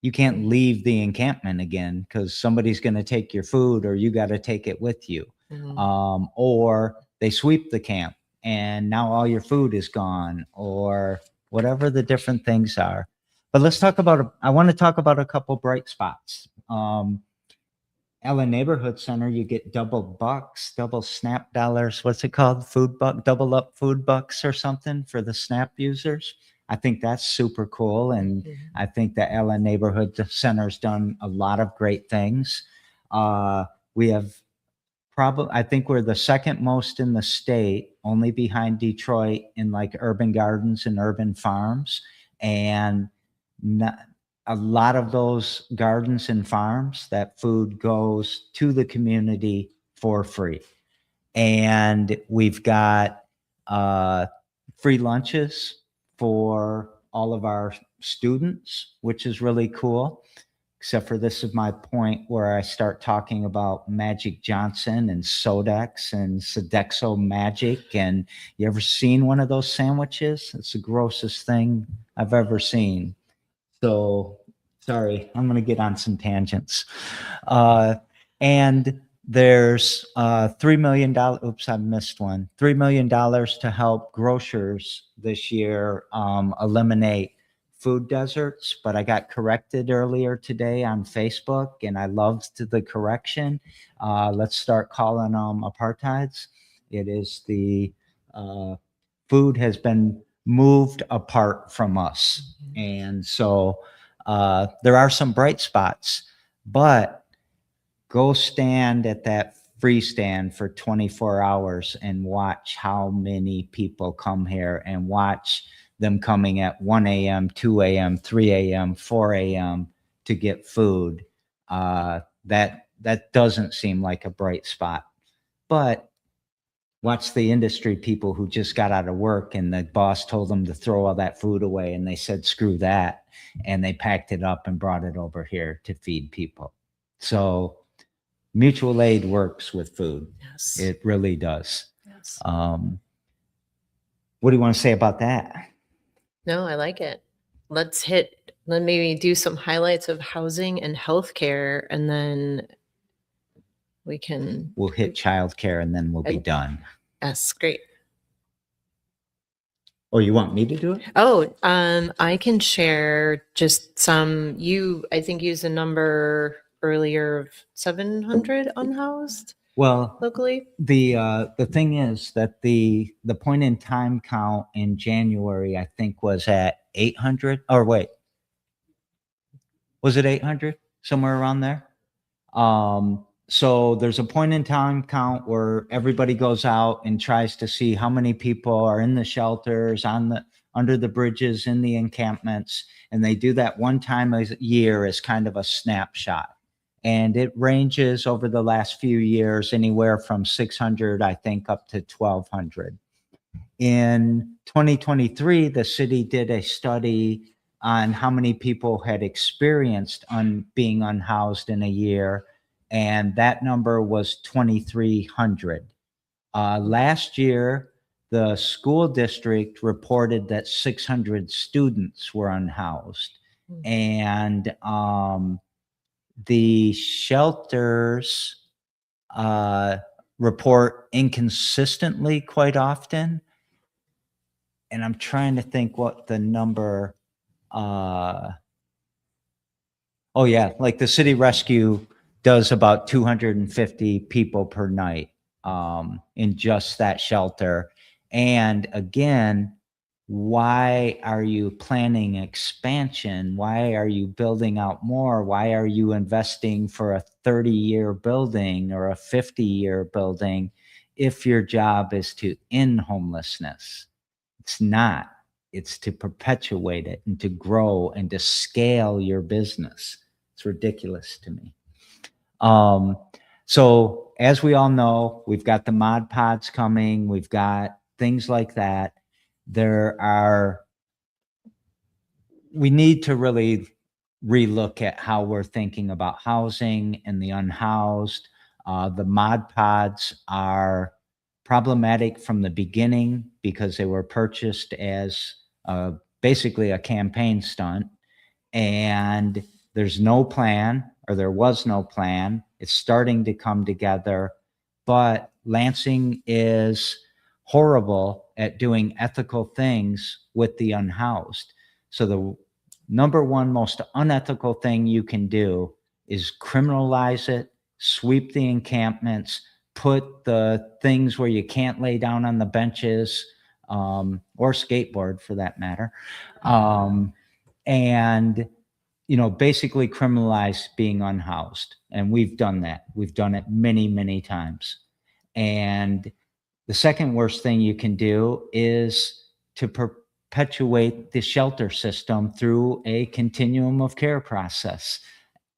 Speaker 2: You can't leave the encampment again because somebody's going to take your food or you got to take it with you. Mm-hmm. Or they sweep the camp and now all your food is gone, or whatever the different things are. But let's talk about, I want to talk about a couple bright spots. Ellen Neighborhood Center, you get double SNAP dollars. What's it called? Double up food bucks or something for the SNAP users. I think that's super cool. And I think the Ellen Neighborhood Center's done a lot of great things. We have I think we're the second most in the state, only behind Detroit, in like urban gardens and urban farms. And a lot of those gardens and farms, that food goes to the community for free. And we've got free lunches for all of our students, which is really cool. Except for this is my point where I start talking about Magic Johnson and Sodex and Sodexo Magic. And you ever seen one of those sandwiches? It's the grossest thing I've ever seen. So sorry, I'm going to get on some tangents. And there's $3 million. Oops, I missed one. $3 million to help grocers this year eliminate food deserts, but I got corrected earlier today on Facebook and I loved the correction. Let's start calling them apartheids. It is the food has been moved apart from us. And so there are some bright spots, but go stand at that free stand for 24 hours and watch how many people come here, and watch them coming at 1 a.m., 2 a.m., 3 a.m., 4 a.m. to get food. That doesn't seem like a bright spot. But watch the industry people who just got out of work and the boss told them to throw all that food away, and they said, screw that. And they packed it up and brought it over here to feed people. So mutual aid works with food.
Speaker 3: Yes.
Speaker 2: It really does.
Speaker 3: Yes.
Speaker 2: What do you want to say about that?
Speaker 3: No, I like it. Let maybe do some highlights of housing and healthcare, and then we'll
Speaker 2: hit childcare and then we'll be done.
Speaker 3: Yes, great.
Speaker 2: Oh, you want me to do it?
Speaker 3: Oh, I can share just some. I think used a number earlier of 700 unhoused.
Speaker 2: Well,
Speaker 3: locally.
Speaker 2: The thing is that the point in time count in January, I think, was at 800. Or wait, was it 800? Somewhere around there. So there's a point in time count where everybody goes out and tries to see how many people are in the shelters, under the bridges, in the encampments, and they do that one time a year as kind of a snapshot. And it ranges over the last few years anywhere from 600, I think, up to 1,200. In 2023, the city did a study on how many people had experienced being unhoused in a year, and that number was 2,300. Last year, the school district reported that 600 students were unhoused, and the shelters report inconsistently quite often. And I'm trying to think what the number, oh yeah, like the City Rescue does about 250 people per night in just that shelter. And again, why are you planning expansion? Why are you building out more? Why are you investing for a 30-year building or a 50-year building if your job is to end homelessness? It's not. It's to perpetuate it and to grow and to scale your business. It's ridiculous to me. So as we all know, we've got the mod pods coming. We've got things like that. We need to really relook at how we're thinking about housing and the unhoused. The mod pods are problematic from the beginning because they were purchased as basically a campaign stunt, and there's no plan, or there was no plan. It's starting to come together, but Lansing is horrible at doing ethical things with the unhoused. So the number one most unethical thing you can do is criminalize it, sweep the encampments, put the things where you can't lay down on the benches, or skateboard for that matter, and basically criminalize being unhoused. And we've done that. We've done it many, many times. And the second worst thing you can do is to perpetuate the shelter system through a continuum of care process.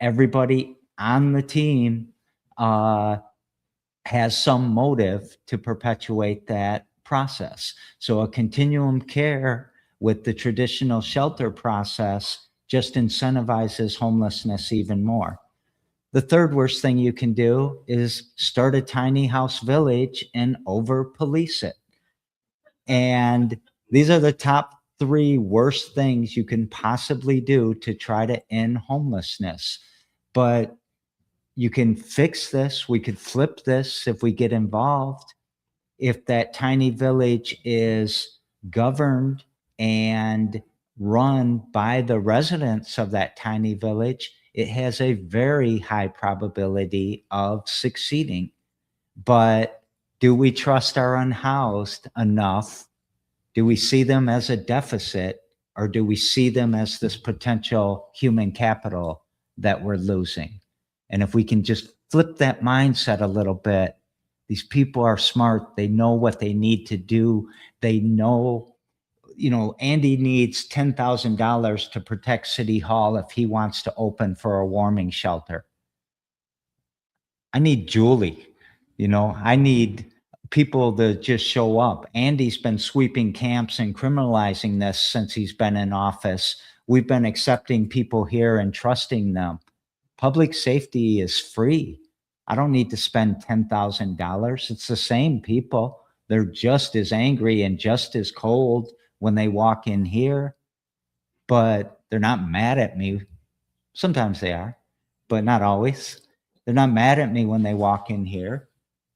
Speaker 2: Everybody on the team has some motive to perpetuate that process. So a continuum care with the traditional shelter process just incentivizes homelessness even more. The third worst thing you can do is start a tiny house village and over police it. And these are the top 3 worst things you can possibly do to try to end homelessness. But you can fix this. We could flip this if we get involved. If that tiny village is governed and run by the residents of that tiny village, it has a very high probability of succeeding. But do we trust our unhoused enough Do we see them as a deficit, or do we see them as this potential human capital that we're losing? And if we can just flip that mindset a little bit, these people are smart. They know what they need to do. They know, Andy needs $10,000 to protect City Hall if he wants to open for a warming shelter. I need Julie, I need people to just show up. Andy's been sweeping camps and criminalizing this since he's been in office. We've been accepting people here and trusting them. Public safety is free. I don't need to spend $10,000. It's the same people. They're just as angry and just as cold when they walk in here, but they're not mad at me. Sometimes they are, but not always. They're not mad at me when they walk in here.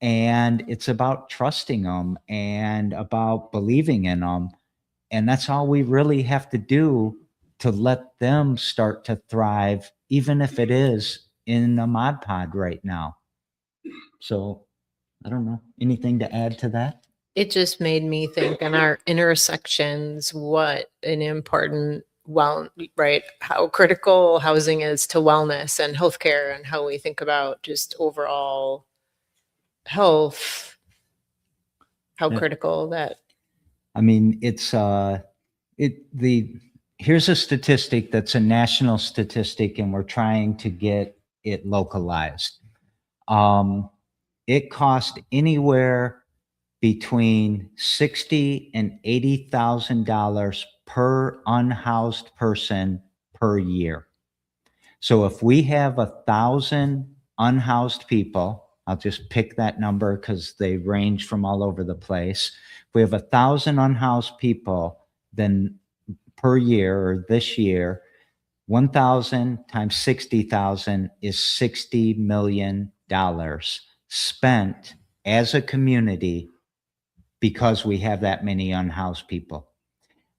Speaker 2: And it's about trusting them and about believing in them. And that's all we really have to do to let them start to thrive, even if it is in a Mod Pod right now. So I don't know. Anything to add to that?
Speaker 3: It just made me think in our intersections, what an important, right, how critical housing is to wellness and healthcare, and how we think about just overall health, how critical that.
Speaker 2: I mean, here's a statistic that's a national statistic, and we're trying to get it localized. It cost anywhere between $60,000 and $80,000 per unhoused person per year. So if we have 1,000 unhoused people, I'll just pick that number because they range from all over the place. If we have 1,000 unhoused people, then per year or this year, 1,000 times 60,000 is $60 million spent as a community because we have that many unhoused people.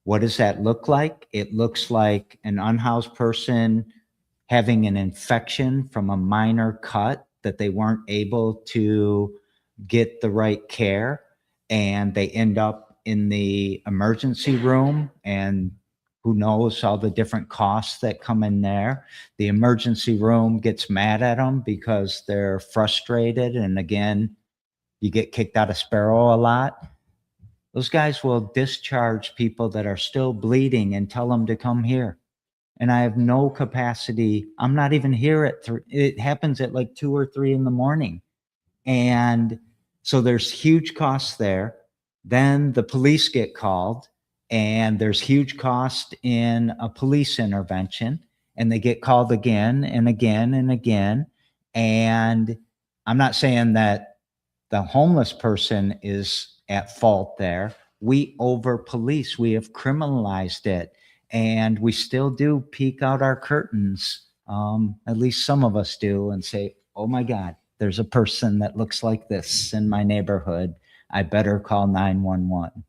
Speaker 2: What does that look like? It looks like an unhoused person having an infection from a minor cut that they weren't able to get the right care, and they end up in the emergency room, and who knows all the different costs that come in there. The emergency room gets mad at them because they're frustrated. And again, you get kicked out of Sparrow a lot. Those guys will discharge people that are still bleeding and tell them to come here. And I have no capacity. I'm not even here at 3. It happens at like 2 or 3 in the morning. And so there's huge costs there. Then the police get called, and there's huge cost in a police intervention, and they get called again and again and again. And I'm not saying that the homeless person is at fault there. We over police. We have criminalized it. And we still do peek out our curtains, at least some of us do, and say, oh my God, there's a person that looks like this in my neighborhood. I better call 911.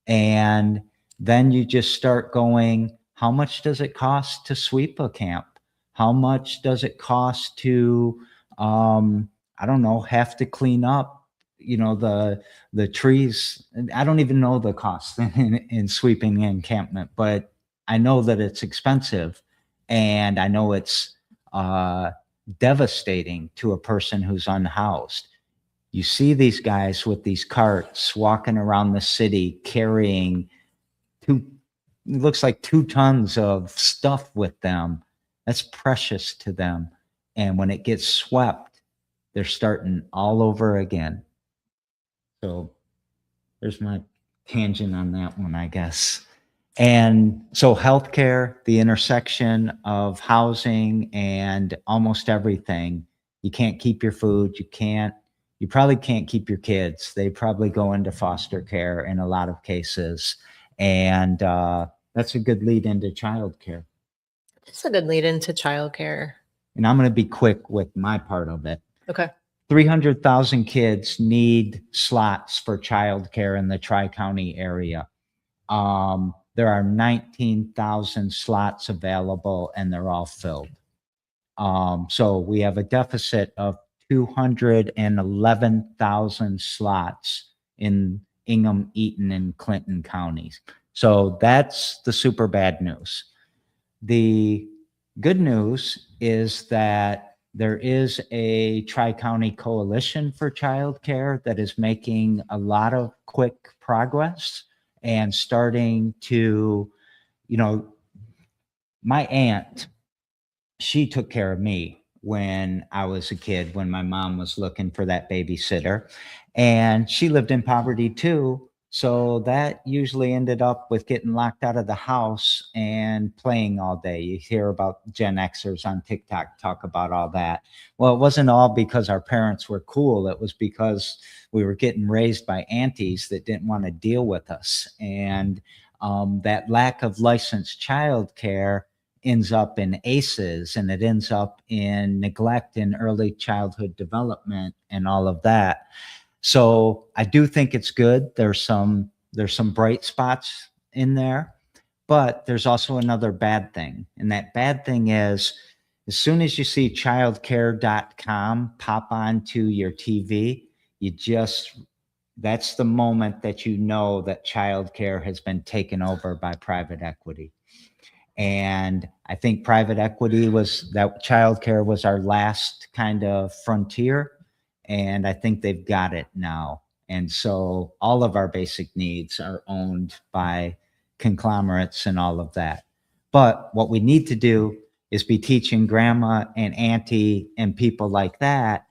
Speaker 2: And then you just start going, how much does it cost to sweep a camp? How much does it cost to, have to clean up, the trees? I don't even know the cost in sweeping an encampment, but I know that it's expensive, and I know it's devastating to a person who's unhoused. You see these guys with these carts walking around the city carrying it looks like 2 tons of stuff with them. That's precious to them. And when it gets swept, they're starting all over again. So there's my tangent on that one, I guess. And so healthcare, the intersection of housing and almost everything. You can't keep your food. You probably can't keep your kids. They probably go into foster care in a lot of cases. And that's a good lead into childcare.
Speaker 3: It's a good lead into childcare.
Speaker 2: And I'm going to be quick with my part of it.
Speaker 3: Okay.
Speaker 2: 300,000 kids need slots for childcare in the Tri-County area. There are 19,000 slots available, and they're all filled. So we have a deficit of 211,000 slots in Ingham, Eaton, and Clinton counties. So that's the super bad news. The good news is that there is a tri-county coalition for childcare that is making a lot of quick progress and starting to, my aunt, she took care of me when I was a kid, when my mom was looking for that babysitter. And she lived in poverty too. So that usually ended up with getting locked out of the house and playing all day. You hear about Gen Xers on TikTok talk about all that. Well, it wasn't all because our parents were cool. It was because we were getting raised by aunties that didn't want to deal with us. And that lack of licensed childcare ends up in ACEs, and it ends up in neglect in early childhood development and all of that. So I do think it's good. There's some bright spots in there, but there's also another bad thing. And that bad thing is, as soon as you see childcare.com pop onto your TV, that's the moment that you know that childcare has been taken over by private equity. And I think private equity childcare was our last kind of frontier. And I think they've got it now. And so all of our basic needs are owned by conglomerates and all of that. But what we need to do is be teaching grandma and auntie and people like that,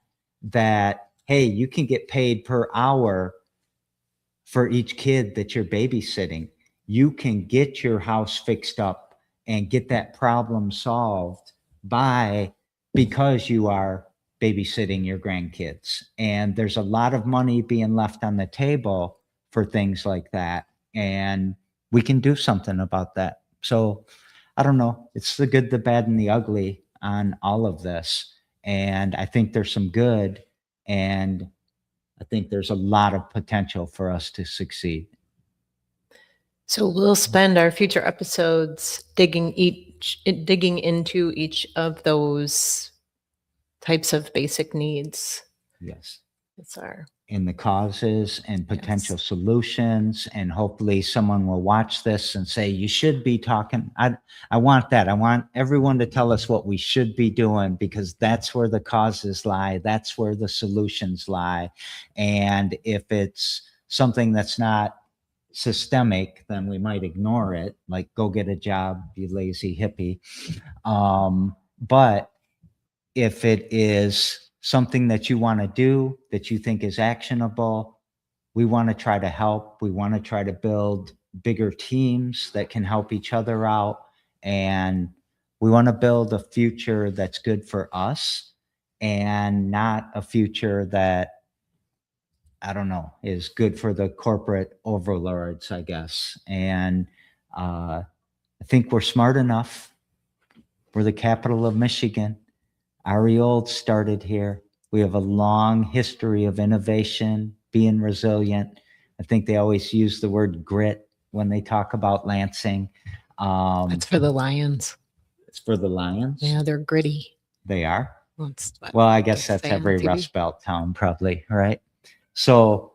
Speaker 2: hey, you can get paid per hour for each kid that you're babysitting. You can get your house fixed up and get that problem solved because you are babysitting your grandkids. And there's a lot of money being left on the table for things like that. And we can do something about that. So I don't know. It's the good, the bad, and the ugly on all of this. And I think there's some good, and I think there's a lot of potential for us to succeed.
Speaker 3: So we'll spend our future episodes digging into each of those types of basic needs.
Speaker 2: Yes.
Speaker 3: It's our
Speaker 2: in the causes and potential solutions, and hopefully someone will watch this and say, you should be talking. I want that. I want everyone to tell us what we should be doing, because that's where the causes lie. That's where the solutions lie. And if it's something that's not systemic, then we might ignore it, like go get a job, you lazy hippie. But if it is something that you want to do, that you think is actionable, we want to try to help. We want to try to build bigger teams that can help each other out. And we want to build a future that's good for us, and not a future that, I don't know, is good for the corporate overlords, I guess. And I think we're smart enough. We're the capital of Michigan. Ari Old started here. We have a long history of innovation, being resilient. I think they always use the word grit when they talk about Lansing.
Speaker 3: It's for the Lions.
Speaker 2: It's for the Lions?
Speaker 3: Yeah, they're gritty.
Speaker 2: They are? Well, I guess that's every Rust Belt town probably, right? So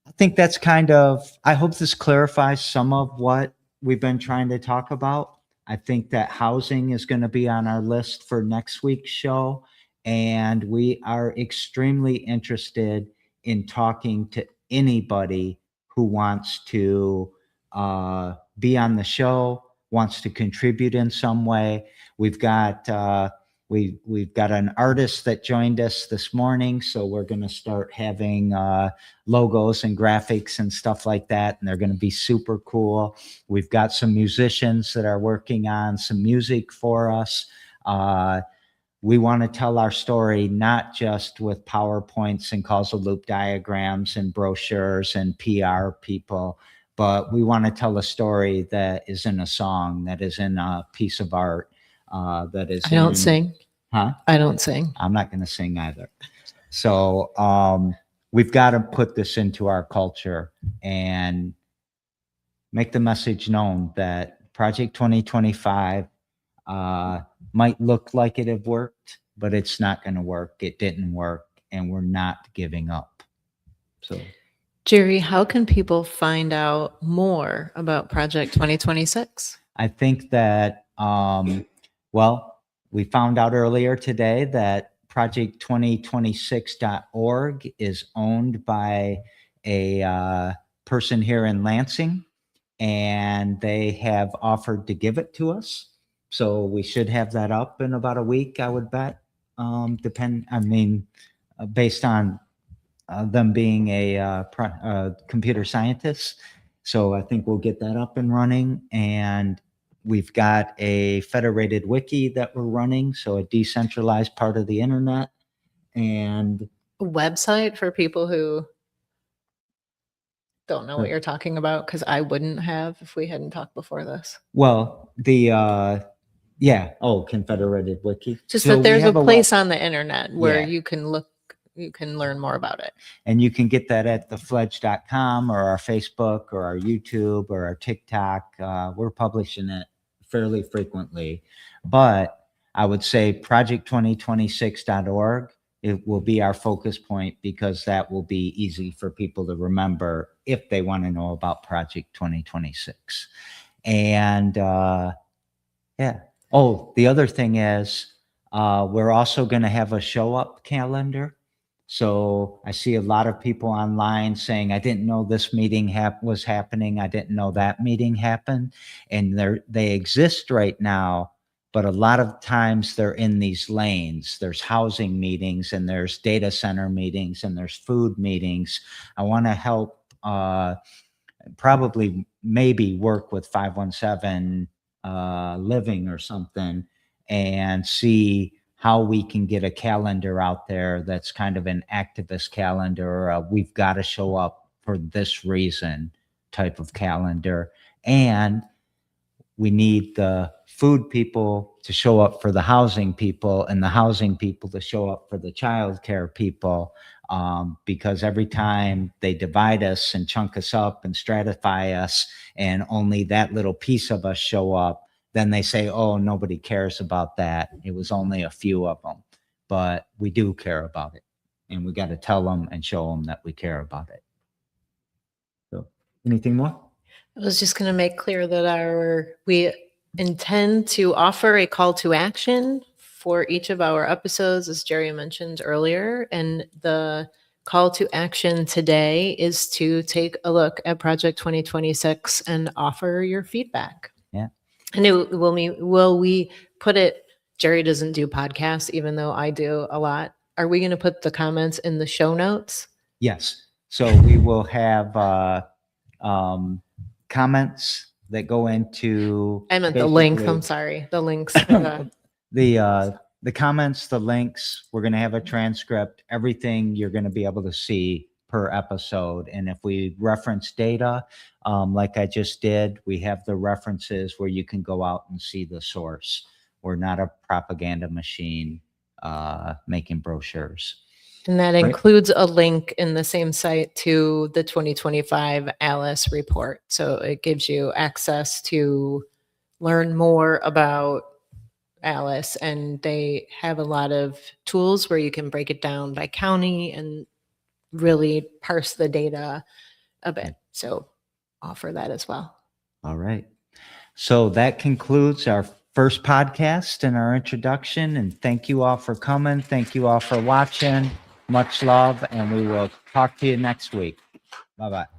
Speaker 2: I think that's I hope this clarifies some of what we've been trying to talk about. I think that housing is going to be on our list for next week's show. And we are extremely interested in talking to anybody who wants to be on the show, wants to contribute in some way. We've got an artist that joined us this morning, so we're going to start having logos and graphics and stuff like that, and they're going to be super cool. We've got some musicians that are working on some music for us. We want to tell our story not just with PowerPoints and causal loop diagrams and brochures and PR people, but we want to tell a story that is in a song, that is in a piece of art, that is.
Speaker 3: I don't sing.
Speaker 2: Huh?
Speaker 3: I don't sing.
Speaker 2: I'm not going to sing either. So we've got to put this into our culture and make the message known that Project 2025 might look like it have worked, but it's not going to work. It didn't work, and we're not giving up. So
Speaker 3: Jerry, how can people find out more about Project 2026?
Speaker 2: I think that, well, we found out earlier today that project2026.org is owned by a person here in Lansing, and they have offered to give it to us. So we should have that up in about a week, I would bet. Based on them being a computer scientist. So I think we'll get that up and running. And we've got a federated wiki that we're running, so a decentralized part of the internet. And
Speaker 3: A website for people who don't know what you're talking about, because I wouldn't have if we hadn't talked before this.
Speaker 2: well, Confederated wiki.
Speaker 3: Just
Speaker 2: So
Speaker 3: that there's
Speaker 2: we
Speaker 3: a
Speaker 2: have
Speaker 3: place on the internet where
Speaker 2: Yeah.
Speaker 3: you can learn more about it.
Speaker 2: And you can get that at thefledge.com or our Facebook or our YouTube or our TikTok. We're publishing it fairly frequently. But I would say project2026.org, it will be our focus point, because that will be easy for people to remember if they want to know about Project 2026. And yeah. Oh, the other thing is we're also going to have a show up calendar. So I see a lot of people online saying, I didn't know this meeting was happening. I didn't know that meeting happened. And they exist right now, but a lot of times they're in these lanes. There's housing meetings, and there's data center meetings, and there's food meetings. I want to help maybe work with 517 Living or something, and see how we can get a calendar out there that's kind of an activist calendar, we've got to show up for this reason type of calendar. And we need the food people to show up for the housing people, and the housing people to show up for the childcare people, because every time they divide us and chunk us up and stratify us, and only that little piece of us show up, then they say, oh, nobody cares about that. It was only a few of them. But we do care about it, and we got to tell them and show them that we care about it. So, anything more?
Speaker 3: I was just going to make clear that we intend to offer a call to action for each of our episodes, as Jerry mentioned earlier. And the call to action today is to take a look at Project 2026 and offer your feedback.
Speaker 2: Yeah.
Speaker 3: And will we put it, Jerry doesn't do podcasts, even though I do a lot. Are we going to put the comments in the show notes?
Speaker 2: Yes. So we will have comments that go into.
Speaker 3: I meant the link. I'm sorry. The links.
Speaker 2: The comments, the links, we're going to have a transcript, everything you're going to be able to see per episode. And if we reference data, like I just did, we have the references where you can go out and see the source. We're not a propaganda machine making brochures.
Speaker 3: And that includes a link in the same site to the 2025 ALICE report. So it gives you access to learn more about ALICE, and they have a lot of tools where you can break it down by county and really parse the data a bit. So offer that as well.
Speaker 2: All right. So that concludes our first podcast and our introduction. And thank you all for coming. Thank you all for watching. Much love, and we will talk to you next week. Bye-bye.